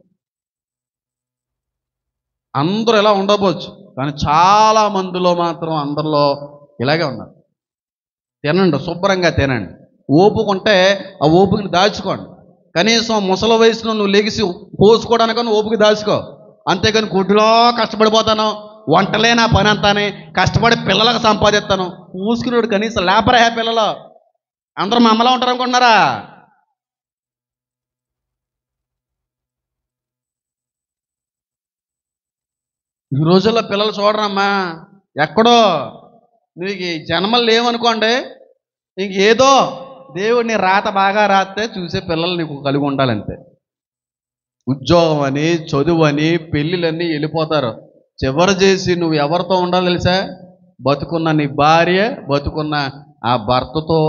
Speaker 2: అందరూ ఎలా ఉండకపోవచ్చు, కానీ చాలా మందిలో మాత్రం అందరిలో ఇలాగే ఉన్నారు. తినండి, శుభ్రంగా తినండి. ఓపుకుంటే ఆ ఓపుని దాచుకోండి. కనీసం ముసలి వయసులో నువ్వు లెగిసి పోసుకోవడానికి నువ్వు ఓపుకి దాచుకో. అంతేకాని గుడ్డులో కష్టపడిపోతాను, వంటలే నా పని అంతానే, కష్టపడి పిల్లలకు సంపాదిస్తాను పూసుకున్నాడు. కనీసం లేపరా పిల్లలు. అందరూ మా అమ్మలా ఉంటారు అనుకుంటున్నారా? ఈ రోజుల్లో పిల్లలు చూడరమ్మా. ఎక్కడో నీకు జన్మలు లేవనుకోండి, ఇంకేదో దేవుడిని రాత బాగా రాస్తే చూసే పిల్లలు నీకు కలిగి ఉండాలంతే. ఉద్యోగం అని, చదువు అని, పెళ్ళిళ్ళన్నీ వెళ్ళిపోతారు. చివరి చేసి నువ్వు ఎవరితో ఉండాలి తెలుసా? బతుకున్న నీ భార్య, బతుకున్న ఆ భర్తతో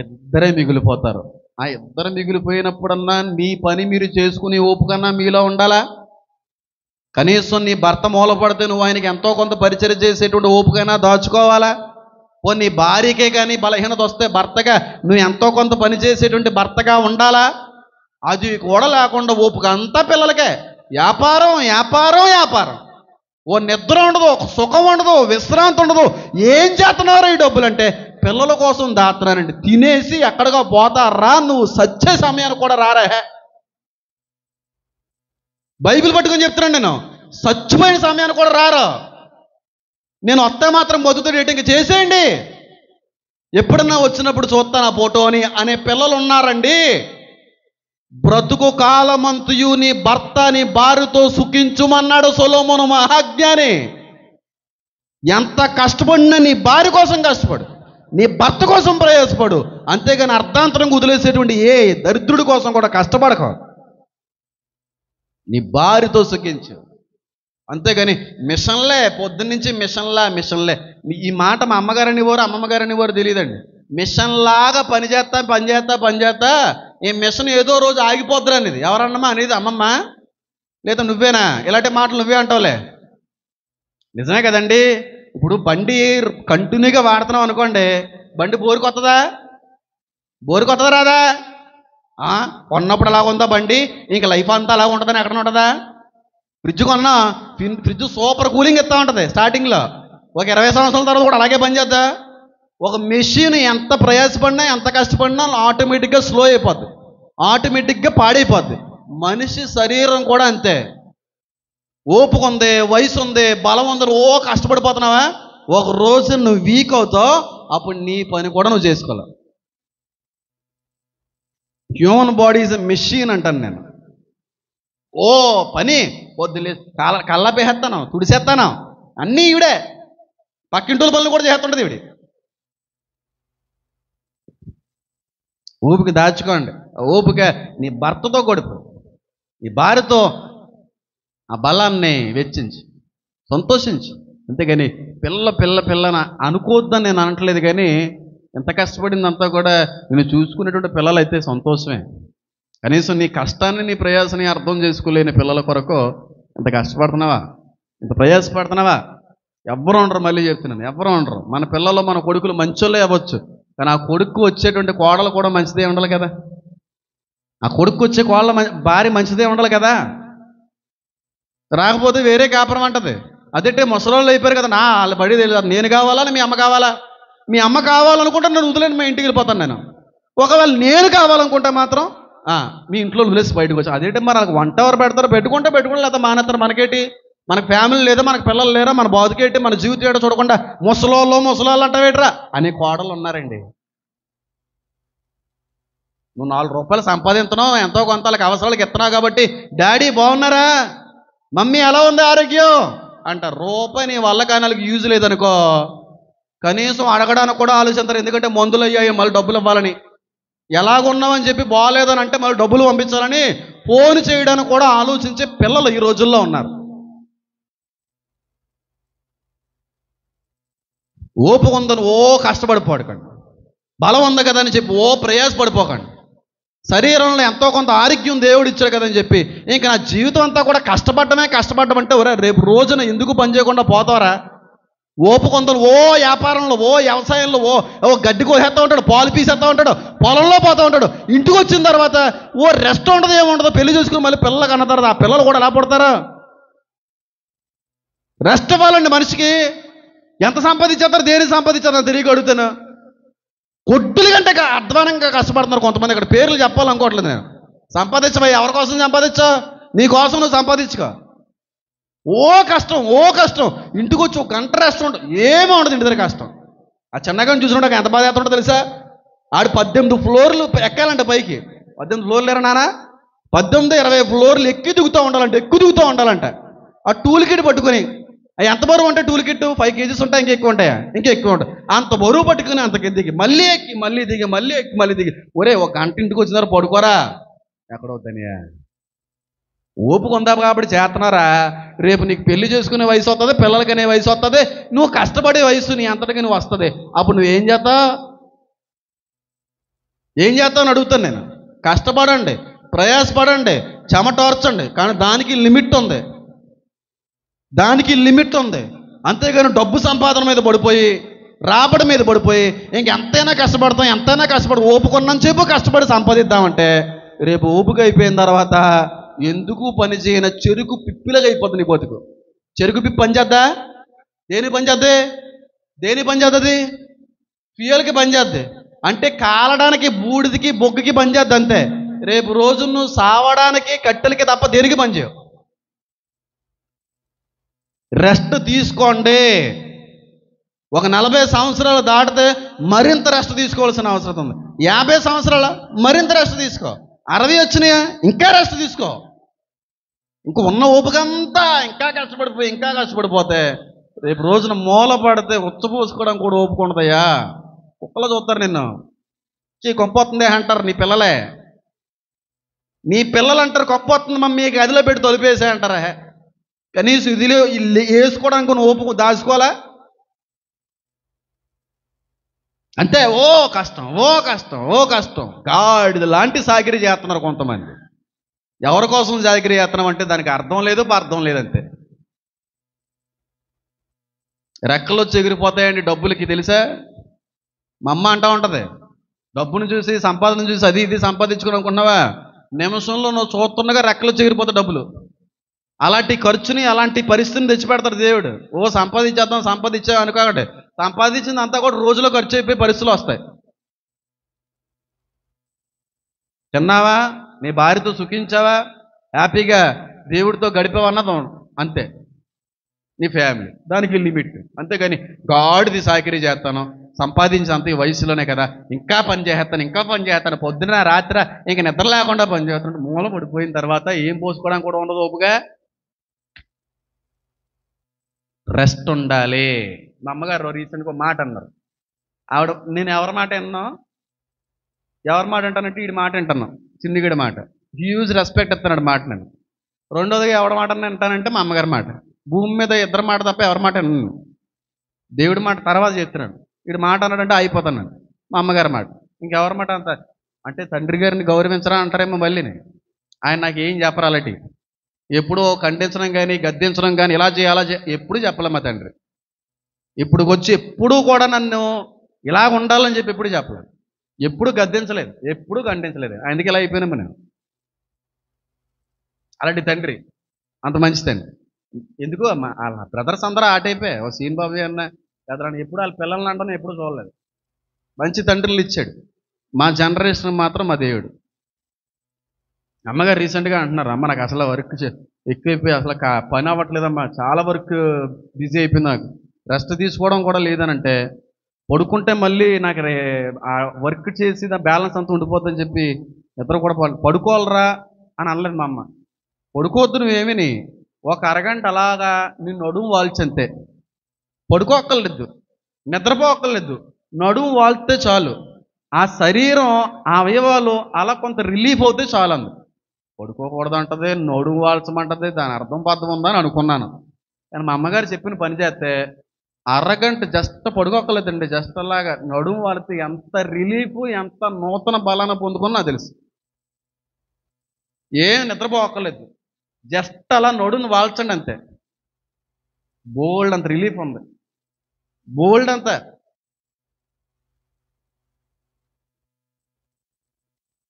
Speaker 2: ఇద్దరే మిగిలిపోతారు. ఆ ఇద్దరు మిగిలిపోయినప్పుడన్నా మీ పని మీరు చేసుకునే ఓపికన్నా మీలో ఉండాలా? కనీసం నీ భర్త మూలపడితే నువ్వు ఆయనకి ఎంతో కొంత పరిచయం చేసేటువంటి ఓపికైనా దాచుకోవాలా? నీ భార్యకే కానీ బలహీనత వస్తే భర్తగా నువ్వు ఎంతో కొంత పని చేసేటువంటి భర్తగా ఉండాలా? అది కూడా లేకుండా ఓపిక అంతా పిల్లలకే. వ్యాపారం వ్యాపారం వ్యాపారం. ఓ నిద్ర ఉండదు, ఒక సుఖం ఉండదు, విశ్రాంతి ఉండదు. ఏం చేస్తున్నారో ఈ డబ్బులు అంటే పిల్లల కోసం దాస్తున్నారండి. తినేసి ఎక్కడికో పోతారా, నువ్వు సచ్చే సమయాన్ని కూడా రారా. బైబిల్ పట్టుకొని చెప్తున్నాను, నేను చచ్చిపోయిన సమయాన్ని కూడా రారా. నేను వస్తే మాత్రం మొదటి రేటింగ్ చేసేయండి, ఎప్పుడన్నా వచ్చినప్పుడు చూస్తాను ఆ ఫోటో అని అనే పిల్లలు ఉన్నారండి. బ్రతుకు కాలమంతయు నీ భర్త నీ భార్యతో సుఖించుమన్నాడు సొలొమోను మహాజ్ఞాని. ఎంత కష్టపడినా నీ భార్య కోసం కష్టపడు, నీ భర్త కోసం ప్రయాసపడు. అంతేగాని అర్ధాంతరంగా వదిలేసేటువంటి ఏ దరిద్రుడి కోసం కూడా కష్టపడక. నీ భార్యతో సుఖించు. అంతేగాని మిషన్లే, పొద్దున్నుంచి మిషన్లే. ఈ మాట మా అమ్మగారని వారు అమ్మమ్మ గారని వారు తెలియదండి. మిషన్లాగా పని చేస్తా ఈ మిషన్ ఏదో రోజు ఆగిపోద్దురా అనేది ఎవరన్నమా అనేది? అమ్మమ్మ లేదా నువ్వేనా? ఇలాంటి మాటలు నువ్వే అంటావులే. నిజమే కదండి. ఇప్పుడు బండి కంటిన్యూగా వాడుతున్నావు అనుకోండి, బండి బోరుకొత్తదా రాదా? కొన్నప్పుడు అలా ఉందా బండి, ఇంక లైఫ్ అంతా అలా ఉంటుందని ఎక్కడ ఉంటుందా? ఫ్రిడ్జ్ కొన్నా, ఫ్రిడ్జ్ సూపర్ కూలింగ్ ఇస్తూ ఉంటుంది స్టార్టింగ్లో, ఒక 20 సంవత్సరాల తర్వాత కూడా అలాగే పనిచేద్దా? ఒక మెషిన్ ఎంత ప్రయాసపడినా ఎంత కష్టపడినా ఆటోమేటిక్గా స్లో అయిపోద్ది, ఆటోమేటిక్గా పాడైపోద్ది. మనిషి శరీరం కూడా అంతే. ఓపిక ఉంది, వయసు ఉంది, బలం ఉంది, ఓ కష్టపడిపోతున్నావా, ఒక రోజు నువ్వు వీక్ అవుతావు, అప్పుడు నీ పని కూడా నువ్వు చేసుకోలేవు. Human body is a machine అంటాను నేను. ఓ పని పొద్దులే కళ్ళపేస్తాను, తుడిసేస్తాను, అన్నీ ఈవిడే. పక్కింటోళ్ళ పనులు కూడా చేస్తుంటుంది ఈవిడి. ఓపిక దాచుకోండి. ఓపిక నీ భర్తతో గడుపు, నీ భార్యతో ఆ బలాన్ని వెచ్చించి సంతోషించు. అంతేగాని పిల్ల అనుకోవద్దని నేను అనట్లేదు, కానీ ఎంత కష్టపడిందంతా కూడా నేను చూసుకునేటువంటి పిల్లలు అయితే సంతోషమే. కనీసం నీ కష్టాన్ని నీ ప్రయాసాన్ని అర్థం చేసుకోలేని పిల్లల కొరకు ఇంత కష్టపడుతున్నావా, ఇంత ప్రయాసపడుతున్నావా? ఎవ్వరు ఉండరు, మళ్ళీ చెప్తున్నాను, ఎవ్వరు ఉండరు. మన పిల్లలు మన కొడుకులు మంచోళ్ళే అవ్వచ్చు, కానీ ఆ కొడుకు వచ్చేటువంటి కోడలు కూడా మంచిదే ఉండాలి కదా. ఆ కొడుకు వచ్చే భార్య మంచిదే ఉండాలి కదా. రాకపోతే వేరే కాపురం అంటది. అదేంటే ముసలోళ్ళు అయిపోయారు కదా, వాళ్ళ బడి తెలియదు, నేను కావాలా మీ అమ్మ కావాలా? మీ అమ్మ కావాలనుకుంటే నన్ను వదిలేని మా ఇంటికి వెళ్ళిపోతాను నేను. ఒకవేళ నేను కావాలనుకుంటే మాత్రం మీ ఇంట్లో వదిలేసి బయటకు వచ్చి, అదేంటే మరి నాకు వంట ఎవరు పెడతారో, పెట్టుకుంటే లేదా మానేస్తారు. మనకేటి, మనకు ఫ్యామిలీ లేదా, మనకు పిల్లలు లేరా, మన బాధకేటి, మన జీవితం ఏటో చూడకుండా ముసలోళ్ళు అంటావేట్రా అనే కోడలు ఉన్నారండి. నువ్వు 4 రూపాయలు సంపాదిస్తున్నావు, ఎంతో కొంత వాళ్ళకి అవసరాలకు ఇస్తున్నావు కాబట్టి, డాడీ బాగున్నారా, మమ్మీ ఎలా ఉంది ఆరోగ్యం అంట. రూపాయి నీ వల్ల కానీ వాళ్ళకి యూజ్ లేదనుకో, కనీసం అడగడానికి కూడా ఆలోచిస్తారు. ఎందుకంటే మందులు అయ్యాయి, మళ్ళీ డబ్బులు ఇవ్వాలని. ఎలాగున్నామని చెప్పి బాగాలేదని అంటే మళ్ళీ డబ్బులు పంపించాలని ఫోన్ చేయడానికి కూడా ఆలోచించే పిల్లలు ఈ రోజుల్లో ఉన్నారు. ఓపిక ఉందని ఓ కష్టపడిపోకండి, బలం ఉంది కదా అని చెప్పి ఓ ప్రయాసపడిపోకండి. శరీరంలో ఎంతో కొంత ఆరోగ్యం దేవుడు ఇచ్చాడు కదని చెప్పి ఇంకా నా జీవితం అంతా కూడా కష్టపడ్డం అంటే రేపు రోజున ఎందుకు పని చేయకుండా పోతావరా? ఓపుకొందరు ఓ వ్యాపారంలో, ఓ వ్యవసాయంలో, ఓ గడ్డి కోసేస్తూ ఉంటాడు, పాలు పీసేస్తూ ఉంటాడు, పొలంలో పోతూ ఉంటాడు. ఇంటికి వచ్చిన తర్వాత ఓ రెస్ట్ ఉండదు, ఏముండదు. పెళ్లి చూసుకుని మళ్ళీ పిల్లలు కన్న తర్వాత ఆ పిల్లలు కూడా ఎలా పడతారా? రెస్ట్ ఇవ్వాలండి మనిషికి. ఎంత సంపాదించేస్తారు, దేనికి సంపాదించారు తెలియక అడుగుతాను. కొట్టుల కంటే అధ్వానంగా కష్టపడుతున్నారు కొంతమంది. ఇక్కడ పేర్లు చెప్పాలనుకోవట్లేదు నేను. సంపాదించబోయి ఎవరి కోసం సంపాదించా? నీ కోసం నువ్వు సంపాదించుకో. ఓ కష్టం. ఇంటికి వచ్చి ఒక గంట రెస్ట్ ఉండదు, ఏమీ ఉండదు ఇంటి దగ్గర కష్టం. ఆ చిన్నగా చూసినట్టు ఎంత బాధ చేస్తుంటో తెలుసా? ఆడు 18 ఫ్లోర్లు ఎక్కాలంట పైకి. 18 ఫ్లోర్లు లేరా నాన్న? 18-20 ఫ్లోర్లు ఎక్కువ దిగుతూ ఉండాలంట. ఆ టూల్ కిట్ పట్టుకొని, అవి ఎంత బరువు అంటే టూల్ కిట్ 5 kgs ఉంటాయి, ఇంకా ఎక్కువ ఉంటాయా? ఇంకా ఎక్కువ ఉంటాయి. అంత బరువు పట్టుకుని అంత దిగి మళ్ళీ ఎక్కి మళ్ళీ దిగి ఒరే ఒక గంట ఇంటికి వచ్చినారు పడుకోరా, ఎక్కడవుతానియా? ఓపిక ఉందా కాబట్టి చేస్తున్నారా? రేపు నీకు పెళ్లి చేసుకునే వయసు వస్తుంది, పిల్లలకనే వయసు వస్తుంది, నువ్వు కష్టపడే వయసు నీ అంతటికి నువ్వు వస్తుంది. అప్పుడు నువ్వేం చేస్తావు? ఏం చేస్తామని అడుగుతాను నేను. కష్టపడండి, ప్రయాసపడండి, చెమటోర్చండి, కానీ దానికి లిమిట్ ఉంది. దానికి లిమిట్ ఉంది. అంతేగాని డబ్బు సంపాదన మీద పడిపోయి, రాబడి మీద పడిపోయి ఇంకెంతైనా కష్టపడతాం, ఎంతైనా కష్టపడి ఓపుకున్నంత సేపు కష్టపడి సంపాదిద్దామంటే రేపు ఓపిక అయిపోయిన తర్వాత ఎందుకు పని చేయని చెరుకు పిప్పిలాగా అయిపోతుంది నీ బతుకు. చెరుకు పిప్పి పని చేద్దా? దేని పని చేద్ది? దేని పని చేద్ది? ఫ్యూయల్కి పని చేద్ది. అంటే కాలడానికి, బూడిదికి, బొగ్గుకి పని చేద్ది అంతే. రేపు రోజు నువ్వు సావడానికి కట్టెలకి తప్ప దేనికి పని చేయవు. రెస్ట్ తీసుకోండి. ఒక 40 సంవత్సరాలు దాటితే మరింత రెస్ట్ తీసుకోవాల్సిన అవసరం ఉంది. 50 సంవత్సరాల మరింత రెస్ట్ తీసుకో. 60 వచ్చినాయా ఇంకా రెస్ట్ తీసుకో. ఇంకా ఉన్న ఓపికంతా ఇంకా కష్టపడిపోతే రేపు రోజున మూల పడితే ఉచ్చపోసుకోవడానికి కూడా ఓపుకుంటుందయ్యా. కుక్కలు చూస్తారు నిన్ను, కొంపొస్తుంది అంటారు నీ పిల్లలే. నీ పిల్లలు అంటారు కొంపొస్తుంది మమ్మీ గదిలో పెట్టి తొలిపేసే అంటారా. కనీసం ఇదిలో వేసుకోవడానికి నువ్వు ఓపుకు దాచుకోవాలా? అంతే. ఓ కష్టం గాడిద లాంటి సాకిరీ చేస్తున్నారు కొంతమంది. ఎవరి కోసం సాకిరీ చేస్తున్నాం అంటే దానికి అర్థం లేదు, అర్థం లేదంతే. రెక్కలు వచ్చి ఎగిరిపోతాయండి డబ్బులకి, తెలుసా? మా అమ్మ అంటూ ఉంటుంది, డబ్బును చూసి, సంపాదన చూసి అది ఇది సంపాదించుకుని అనుకున్నావా, నిమిషంలో నువ్వు చూస్తుండగా రెక్కలు వచ్చి ఎగిరిపోతాయి డబ్బులు. అలాంటి ఖర్చుని, అలాంటి పరిస్థితిని తెచ్చిపెడతాడు దేవుడు. సంపాదించావు అనుకోకండి, సంపాదించింది అంతా కూడా రోజులో ఖర్చు అయిపోయి పరిస్థితులు వస్తాయి. తిన్నావా, నీ భార్యతో సుఖించావా, హ్యాపీగా దేవుడితో గడిపావన్నది అంతే నీ ఫ్యామిలీ. దానికి లిమిట్. అంతేగాని గాడిది సాకిరీ చేస్తాను, సంపాదించినంత ఈ వయసులోనే కదా, ఇంకా పని చేస్తాను పొద్దున రాత్రి ఇంక నిద్ర లేకుండా పని చేస్తాను. మూల పడిపోయిన తర్వాత ఏం పోసుకోవడానికి కూడా ఉండదు ఓపుగా. రెస్ట్ ఉండాలి. మా అమ్మగారు రీసెంట్గా మాట అన్నారు. ఆవిడ, నేను ఎవరి మాట అంటానంటే వీడి మాట వింటాను, చిన్నిగడి మాట. హ్యూజ్ రెస్పెక్ట్ ఇస్తున్నాడు మాట. నేను రెండోదిగా ఎవరి మాట వింటానంటే మా అమ్మగారి మాట. భూమి మీద ఇద్దరు మాట తప్ప ఎవరి మాట విన్నాను. దేవుడి మాట తర్వాత చెప్తున్నాడు. వీడు మాట అన్నాడంటే అయిపోతాను. మా అమ్మగారి మాట. ఇంకెవరి మాట అంత అంటే తండ్రి గారిని గౌరవించరా అంటారేమో మళ్ళీ. ఆయన నాకు ఏం చెప్పరాలటి, ఎప్పుడూ ఖండించడం కానీ, గద్దించడం కానీ, ఇలా చేయి అలా చేయి ఎప్పుడు చెప్పలే మా తండ్రి. ఇప్పుడు వచ్చి ఎప్పుడూ కూడా నన్ను ఇలా ఉండాలని చెప్పి ఎప్పుడు చెప్పలేదు. ఎప్పుడు గద్దించలేదు, ఎప్పుడు ఖండించలేదు. అందుకే ఇలా అయిపోయినాము నేను. అలాంటి తండ్రి, అంత మంచి తండ్రి. ఎందుకు వాళ్ళ బ్రదర్స్ అందరూ ఆటైపోయాయి. ఓ సీన్ బాబు అన్న బ్రదర్ ఎప్పుడు వాళ్ళ పిల్లల్ని అంటాను ఎప్పుడు చూడలేదు. మంచి తండ్రులు ఇచ్చాడు. మా జనరేషన్ మాత్రం మా దేవుడు. అమ్మగారు రీసెంట్గా అంటున్నారు, అమ్మ నాకు అసలు వర్క్ ఎక్కువైపోయి అసలు పని అవ్వట్లేదమ్మా, చాలా వర్క్ బిజీ అయిపోయింది, నాకు రెస్ట్ తీసుకోవడం కూడా లేదనంటే, పడుకుంటే మళ్ళీ నాకు ఆ వర్క్ చేసి నా బ్యాలెన్స్ అంతా ఉండిపోతుందని చెప్పి ఇద్దరు కూడా పడుకోవాలరా అని అనలేదు మా అమ్మ. పడుకోవద్దు నువ్వేమిని, ఒక అరగంట అలాగా నీ నడుము వాల్చంతే. పడుకోక్కర్లేదు, నిద్రపోక్కర్లేదు, నడుము వాల్చితే చాలు. ఆ శరీరం, ఆ అవయవాలు అలా కొంత రిలీఫ్ అవుతే చాలు. అందు పడుకోకూడదు అంటది, నడుము వాల్చమంటది, దాని అర్థం పద్ధం ఉందని అనుకున్నాను. కానీ మా అమ్మగారు చెప్పిన పని చేస్తే అరగంట జస్ట్ పడుకోక్కర్లేదండి, జస్ట్ అలాగా నడుము వాలితే ఎంత రిలీఫ్, ఎంత నూతన బలాన్ని పొందుకున్నా తెలుసు. ఏం నిద్రపోక్కర్లేదు, జస్ట్ అలా నడుమును వాల్చండి అంతే. బోల్డ్ అంత రిలీఫ్ ఉంది, బోల్డ్ అంత.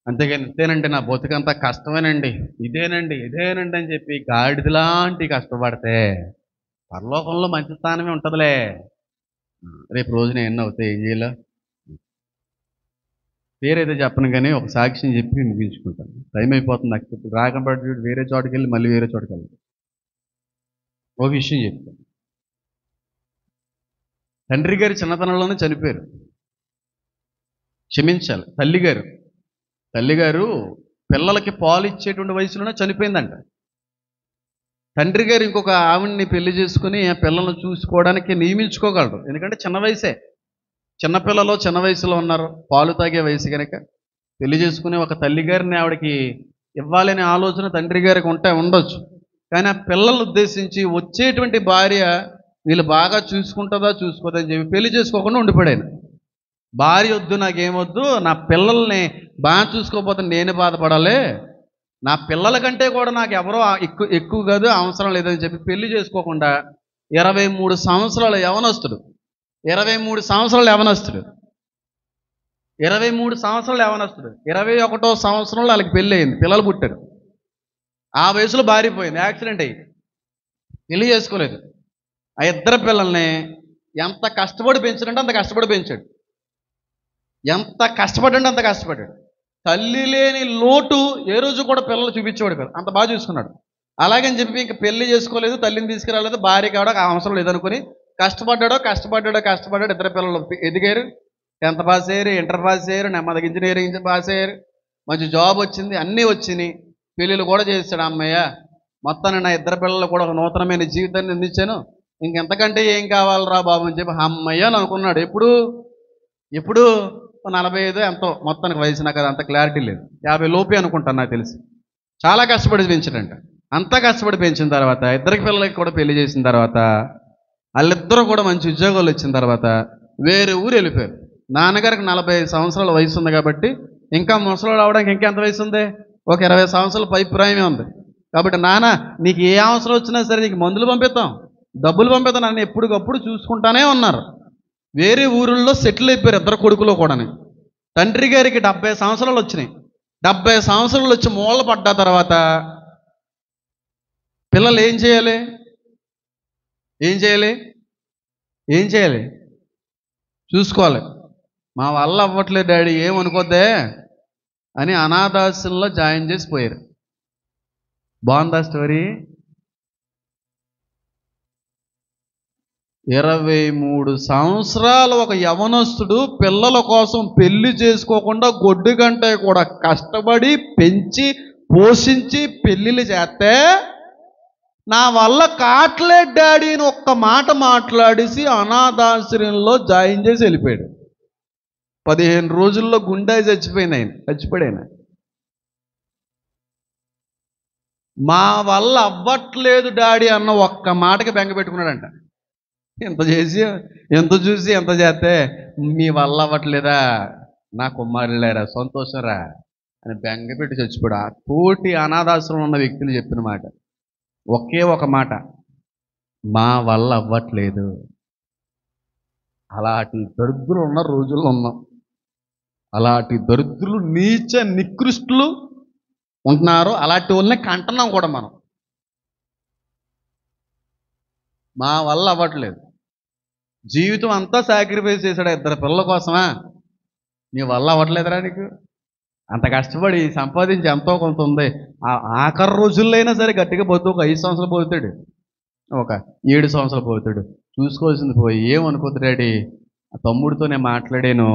Speaker 2: అంతేగాని ఇంతేనండి నా బతుకంతా కష్టమేనండి, ఇదేనండి అని చెప్పి గాడిదలాంటి కష్టపడితే పరలోకంలో మంచి స్థానమే ఉంటుందిలే. రేపు రోజున ఎన్ని అవుతాయి, ఏం చేయాల పేరైతే చెప్పను కానీ ఒక సాక్ష్యం చెప్పి వినిపించుకుంటాను. టైం అయిపోతుంది నాకు. ఇప్పుడు రాకంపేట వేరే చోటుకి వెళ్ళి మళ్ళీ వేరే చోటుకి వెళ్ళి ఒక విషయం చెప్తాను. తండ్రి గారు చిన్నతనంలోనే చనిపోయారు. క్షమించాలి, తల్లిగారు పిల్లలకి పాలు ఇచ్చేటువంటి వయసులోనే చనిపోయిందంట. తండ్రి గారు ఇంకొక ఆవిడ్ని పెళ్లి చేసుకుని ఆ పిల్లలను చూసుకోవడానికి నియమించుకోగలరు. ఎందుకంటే చిన్న వయసే, చిన్నపిల్లలు చిన్న వయసులో ఉన్నారు, పాలు తాగే వయసు కనుక పెళ్లి చేసుకుని ఒక తల్లి గారిని ఆవిడకి ఇవ్వాలనే ఆలోచన తండ్రి గారికి ఉండొచ్చు. కానీ ఆ పిల్లలను ఉద్దేశించి వచ్చేటువంటి భార్య వీళ్ళు బాగా చూసుకుంటుందా చూసుకోదని చెప్పి పెళ్లి చేసుకోకుండా ఉండిపోయాను. భార్య వద్దు, నాకేమొద్దు, నా పిల్లల్ని బాగా చూసుకోకపోతే నేను బాధపడాలి, నా పిల్లల కంటే కూడా నాకు ఎవరో ఎక్కువ ఎక్కువ కాదు, అవసరం లేదని చెప్పి పెళ్లి చేసుకోకుండా 23 సంవత్సరాల యవనస్తుడు 23 సంవత్సరాల యవనస్తుడు 23 సంవత్సరాల యవనస్తుడు 21వ సంవత్సరంలో వాళ్ళకి పెళ్ళి అయింది, పిల్లలు పుట్టారు. ఆ వయసులో భార్య పోయింది, యాక్సిడెంట్ అయ్యి, పెళ్లి చేసుకోలేదు. ఆ ఇద్దరు పిల్లల్ని ఎంత కష్టపడి పెంచాడంటే అంత కష్టపడి పెంచాడు, ఎంత కష్టపడ్డాడు అంత కష్టపడ్డాడు. తల్లి లేని లోటు ఏ రోజు కూడా పిల్లలు చూపించేవాడు కాదు, అంత బాగా చూసుకున్నాడు. అలాగని చెప్పి ఇంక పెళ్లి చేసుకోలేదు, తల్లిని తీసుకురాలేదు, భార్య కావడం అవసరం లేదనుకుని కష్టపడ్డాడు. ఇద్దరు పిల్లలు ఎదిగారు, 10th పాస్ అయ్యారు, ఇంటర్ పాస్ అయ్యారు, నెమ్మదిగా ఇంజనీరింగ్ పాస్ అయ్యారు, మంచి జాబ్ వచ్చింది, అన్నీ వచ్చినాయి, పెళ్ళిళ్ళు కూడా చేశాడు. అమ్మయ్య, మొత్తాన్ని నా ఇద్దరు పిల్లలు కూడా ఒక నూతనమైన జీవితాన్ని అందించాను, ఇంకెంతకంటే ఏం కావాలరా బాబు అని చెప్పి అమ్మయ్య అని అనుకున్నాడు. ఎప్పుడు 45 ఎంతో మొత్తానికి వయసు, నాకు అది అంత క్లారిటీ లేదు, 50 లోపే అనుకుంటాను నాకు తెలిసి. చాలా కష్టపడి పెంచాడంట. అంతా కష్టపడి పెంచిన తర్వాత ఇద్దరికి పిల్లలకి కూడా పెళ్లి చేసిన తర్వాత వాళ్ళిద్దరూ కూడా మంచి ఉద్యోగాలు వచ్చిన తర్వాత వేరే ఊరు వెళ్ళిపోయారు. నాన్నగారికి 45 సంవత్సరాల వయసు ఉంది కాబట్టి ఇంకా ముసలోడు అవడానికి ఇంకెంత వయసు ఉంది, ఒక 20 సంవత్సరాల పైప్రాయమే ఉంది. కాబట్టి నాన్న, నీకు ఏ అవసరం వచ్చినా సరే నీకు మందులు పంపిస్తాం, డబ్బులు పంపిస్తాం, నన్ను ఎప్పటికప్పుడు చూసుకుంటానే ఉన్నారు. వేరే ఊరుల్లో సెటిల్ అయిపోయారు ఇద్దరు కొడుకులో కూడా. తండ్రి గారికి 70 సంవత్సరాలు వచ్చినాయి. 70 సంవత్సరాలు వచ్చి మూల పడ్డ తర్వాత పిల్లలు ఏం చేయాలి? చూసుకోవాలి. మా వల్ల అవ్వట్లేదు డాడీ, ఏమనుకోద్దే అని అనాథాశ్రమంలో జాయిన్ చేసి పోయారు. బాగుందా స్టోరీ? 23 సంవత్సరాలు ఒక యవనస్తుడు పిల్లల కోసం పెళ్లి చేసుకోకుండా గొడ్డు గంటే కూడా కష్టపడి పెంచి పోషించి పెళ్ళిళ్ళు చేస్తే నా వల్ల కాట్లేదు డాడీ అని ఒక్క మాట మాట్లాడేసి అనాథాశ్రయంలో జాయిన్ చేసి వెళ్ళిపోయాడు. 15 రోజుల్లో గుండె చచ్చిపోయాడు ఆయన. మా వల్ల అవ్వట్లేదు డాడీ అన్న ఒక్క మాటకి బెంగ పెట్టుకున్నాడంట. ఎంత చూసి ఎంత చేస్తే మీ వల్ల అవ్వట్లేదా, నా కుమారులేరా, సంతోషరా అని బెంగ పెట్టి చచ్చిపోయాడు. ఆ కోటి అనాథాశ్రమంలో ఉన్న వ్యక్తులు చెప్పిన మాట ఒకే ఒక మాట, మా వల్ల అవ్వట్లేదు. అలాంటి దరిద్రులు ఉన్న రోజుల్లో ఉన్నాం. అలాంటి దరిద్రులు, నీచ నికృష్టులు ఉంటున్నారు. అలాంటి వాళ్ళని కంటున్నాం కూడా మనం. మా వల్ల అవ్వట్లేదు. జీవితం అంతా సాక్రిఫైస్ చేశాడు ఇద్దరు పిల్లల కోసమా? నీ వల్ల అవ్వట్లేదురా నీకు? అంత కష్టపడి సంపాదించి ఎంతో కొంత ఉంది, ఆఖరి రోజుల్లో అయినా సరే గట్టిగా పోతూ ఒక 5 సంవత్సరాలు పోతాడు, ఒక 7 సంవత్సరాలు పోతాడు. చూసుకోవాల్సింది పోయి ఏమనుకోద్దు డాడీ, ఆ తమ్ముడితో నేను మాట్లాడాను,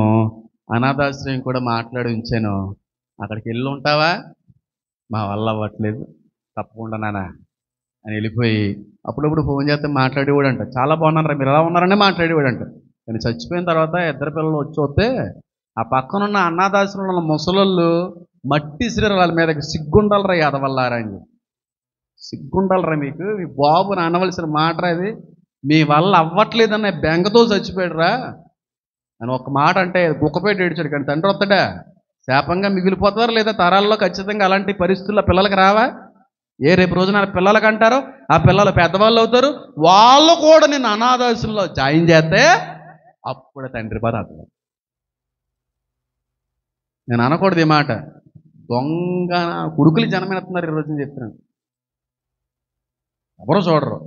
Speaker 2: అనాథాశ్రయం కూడా మాట్లాడి ఉంచాను, అక్కడికి వెళ్ళి ఉంటావా? మా వల్ల అవ్వట్లేదు, తప్పకుండా నాన్న అని వెళ్ళిపోయి అప్పుడప్పుడు ఫోన్ చేస్తే మాట్లాడేవాడంట. చాలా బాగున్నారా, మీరు ఎలా ఉన్నారనే మాట్లాడేవాడంట. కానీ చచ్చిపోయిన తర్వాత ఇద్దరు పిల్లలు వస్తే ఆ పక్కనున్న అనాథాశ్రమంలో ఉన్న ముసలోళ్ళు మట్టి సిరలు వాళ్ళ మీదకి, సిగ్గుండాలరా యాదవల్లారా అని చెప్పి. సిగ్గుండాలరా మీకు, మీ బాబుని అనవలసిన మాటరా ఇది, మీ వల్ల అవ్వట్లేదన్న బెంగతో చచ్చిపోయాడురా అని ఒక్క మాట అంటే కుక్కపేట ఏడ్చాడు. కానీ తండ్రి వస్తాడా? శాపంగా మిగిలిపోతారు, లేదా తరాల్లో ఖచ్చితంగా అలాంటి పరిస్థితుల్లో పిల్లలకి రావా? రేపు రోజున పిల్లలకి అంటారు, ఆ పిల్లలు పెద్దవాళ్ళు అవుతారు, వాళ్ళు కూడా నేను అనాథాశ్రమంలో జాయిన్ చేస్తే అప్పుడు తండ్రి బాధ అవుతుంది. నేను అనకూడదు ఈ మాట. దొంగ కొడుకులు జన్మెత్తున్నారు ఈరోజు చెప్తున్నాను. ఎవరు చూడరు,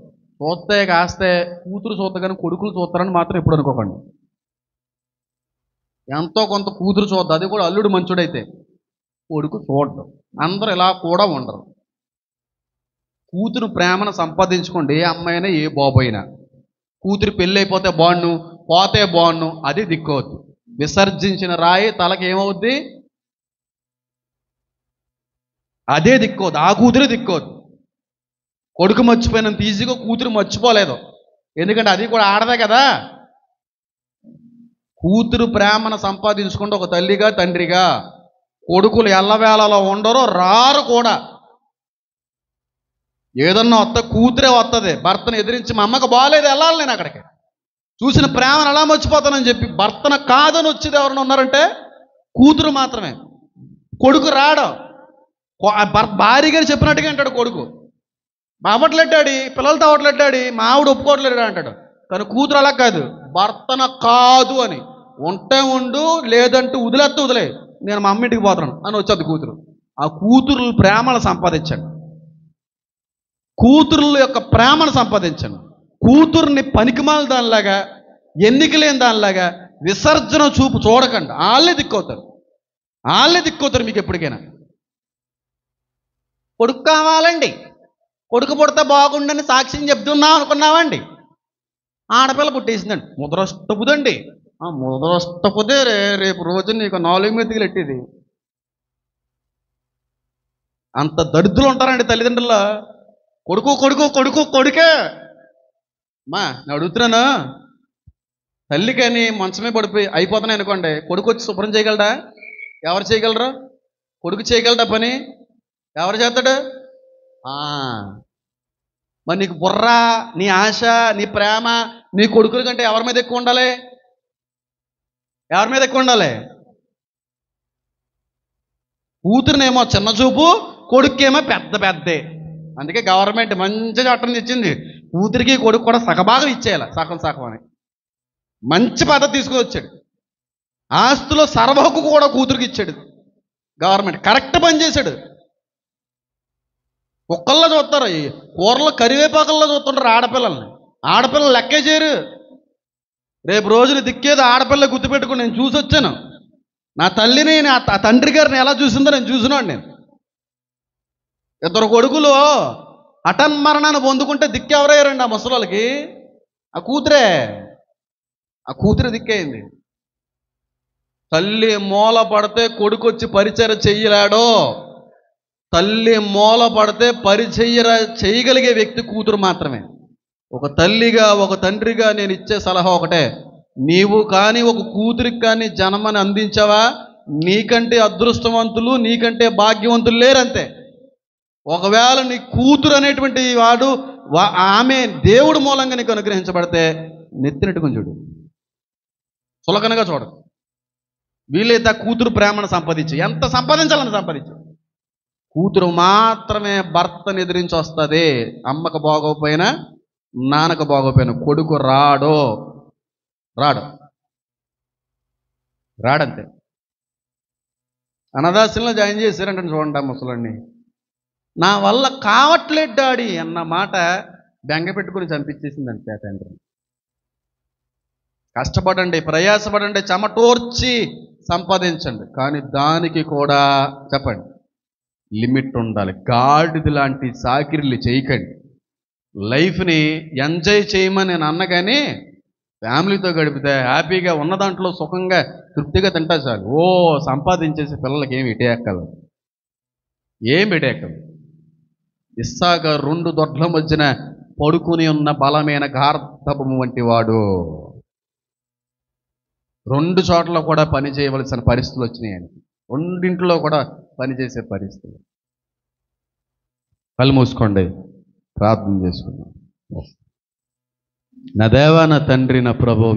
Speaker 2: చూస్తే కాస్తే కూతురు చూస్తా కానీ కొడుకులు చూస్తారని మాత్రం ఎప్పుడు అనుకోకండి. ఎంతో కొంత కూతురు చూద్దాం, అది కూడా అల్లుడు మంచుడైతే, కొడుకు చూడడం. అందరూ ఇలా కూడా ఉండరు. కూతురు ప్రేమను సంపాదించుకోండి, ఏ అమ్మాయినా ఏ బాబు అయినా. కూతురు పెళ్ళి అయిపోతే బాగుండు, పోతే బాగుండు, అది దిక్కోవద్దు. విసర్జించిన రాయి తలకి ఏమవుద్ది? అదే దిక్కోదు, ఆ కూతురే దిక్కోదు. కొడుకు మర్చిపోయినంత ఈజీగా కూతురు మర్చిపోలేదు, ఎందుకంటే అది కూడా ఆడదే కదా. కూతురు ప్రేమను సంపాదించుకుంటే ఒక తల్లిగా తండ్రిగా, కొడుకులు ఎల్లవేళలో ఉండరు, రారు కూడా. ఏదన్నా కూతురే వస్తుంది, భర్తను ఎదిరించి మా అమ్మకు బాగాలేదు వెళ్ళాలి నేను అక్కడికి, చూసిన ప్రేమను ఎలా మర్చిపోతానని చెప్పి భర్తన కాదని వచ్చేది ఎవరైనా ఉన్నారంటే కూతురు మాత్రమే. కొడుకు రాడు. భార్య గారు చెప్పినట్టుగా అంటాడు కొడుకు. అవ్వట్లేడ్డాడి, పిల్లలతో అవ్వట్లేడ్డాడి, మా ఆవిడ ఒప్పుకోవట్లేడు అంటాడు. కానీ కూతురు అలా కాదు, భర్తన కాదు అని ఉంటే ఉండు, లేదంటూ వదిలేస్తే వదిలే, నేను మా అమ్మింటికి పోతాను అని వచ్చేది కూతురు. ఆ కూతురు ప్రేమను సంపాదించాను, కూతురుల యొక్క ప్రేమను సంపాదించాను. కూతుర్ని పనికిమాల దానిలాగా, ఎన్నిక లేని దానిలాగా విసర్జన చూపు చూడకండి. వాళ్ళే దిక్కవుతారు, వాళ్ళే దిక్కవుతారు మీకు ఎప్పటికైనా. కొడుకు కావాలండి, కొడుకు పుడితే బాగుండని సాక్ష్యం చెప్తున్నాం అనుకున్నామండి, ఆడపిల్ల పుట్టేసిందండి, ముద్రష్టపుదండి. ముద్రష్టపుదే రేపు రోజు నీకు 4 మెతుకులు ఎట్టేది. అంత దరిద్రులు ఉంటారండి తల్లిదండ్రుల్లో. కొడుకు కొడుకు కొడుకు కొడుకే. మా నేను అడుగుతున్నాను, తల్లికని మంచమే పడిపోయి అయిపోతున్నాయి అనుకోండి, కొడుకు వచ్చి శుభ్రం చేయగలడా? ఎవరు చేయగలరు? కొడుకు చేయగలడా పని? ఎవరు చేస్తాడు? మరి నీకు బుర్ర, నీ ఆశ, నీ ప్రేమ నీ కొడుకుల కంటే ఎవరి మీద ఎక్కువ ఉండాలి? ఎవరి మీద ఎక్కువ ఉండాలి? కూతురునేమో చిన్న చూపు, కొడుకేమో పెద్ద పెద్దే. అందుకే గవర్నమెంట్ మంచి చట్టం తెచ్చింది, కూతురికి కొడుకు కూడా సగభాగం ఇచ్చేయాలి, సగం సగం అని. మంచి పద్ధతి తీసుకుని వచ్చాడు. ఆస్తులో సర్వహక్కు కూడా కూతురికి ఇచ్చాడు గవర్నమెంట్. కరెక్ట్ పని చేశాడు. కుక్కల్లో చూస్తారు, కూరలో కరివేపాకల్లో చూస్తుంటారు ఆడపిల్లల్ని. ఆడపిల్లలు లెక్కే చేయరు. రేపు రోజున దిక్కేది ఆడపిల్ల గుర్తుపెట్టుకుని నేను చూసి వచ్చాను. నా తల్లిని, నా తండ్రి గారిని ఎలా చూసిందో నేను చూసినాడు. నేను 2 కొడుకులు హఠన్మరణాన్ని పొందుకుంటే దిక్కు ఎవరయ్యారండి? ఆ ముసలోళ్ళకి ఆ కూతురే. ఆ కూతురు దిక్కయింది. తల్లి మూల పడితే కొడుకు వచ్చి పరిచయం చెయ్యలేడో, తల్లి మూల పడితే చేయగలిగే వ్యక్తి కూతురు మాత్రమే. ఒక తల్లిగా, ఒక తండ్రిగా నేను ఇచ్చే సలహా ఒకటే, నీవు కానీ ఒక కూతురికి కానీ జన్మని అందించావా, నీకంటే అదృష్టవంతులు, నీకంటే భాగ్యవంతులు లేరంతే. ఒకవేళ నీ కూతురు అనేటువంటి వాడు, ఆమె దేవుడు మూలంగా నీకు అనుగ్రహించబడితే నెత్తినట్టుకుని చూడు, సులకనగా చూడు. వీలైతే కూతురు ప్రేమను సంపాదించు, ఎంత సంపాదించాలని సంపాదించు. కూతురు మాత్రమే భర్తను ఎదిరించి వస్తుంది. అమ్మకు బాగోపోయినా, నాన్నకు బాగోపోయినా కొడుకు రాడంతే. అనాథాశ్రమంలో జాయిన్ చేశారంటే చూడండి, ముసలాన్ని నా వల్ల కావట్లేదు డాడీ అన్న మాట బెంగ పెట్టుకుని చంపించేసిందంటే తండ్రి. కష్టపడండి, ప్రయాసపడండి, చెమటోర్చి సంపాదించండి, కానీ దానికి కూడా చెప్పండి లిమిట్ ఉండాలి. గాడిది లాంటి సాకిరీలు చేయకండి. లైఫ్ని ఎంజాయ్ చేయమని నేను అన్న, కానీ ఫ్యామిలీతో గడిపితే హ్యాపీగా ఉన్న దాంట్లో సుఖంగా తృప్తిగా తింటా చాలు. సంపాదించేసి పిల్లలకి ఏమి ఇటేక్కలు, ఏమి ఇటేక్కలు. ఇస్సాకు 2 దొడ్ల మధ్యన పడుకుని ఉన్న బలమైన గార్ధబము వంటి వాడు. 2 చోట్ల కూడా పని చేయవలసిన పరిస్థితులు వచ్చినాయని, 2 కూడా పనిచేసే పరిస్థితులు. కళ్ళు మూసుకోండి, ప్రార్థన చేసుకుందాం. నా దేవా, నా తండ్రి, నా ప్రభువు,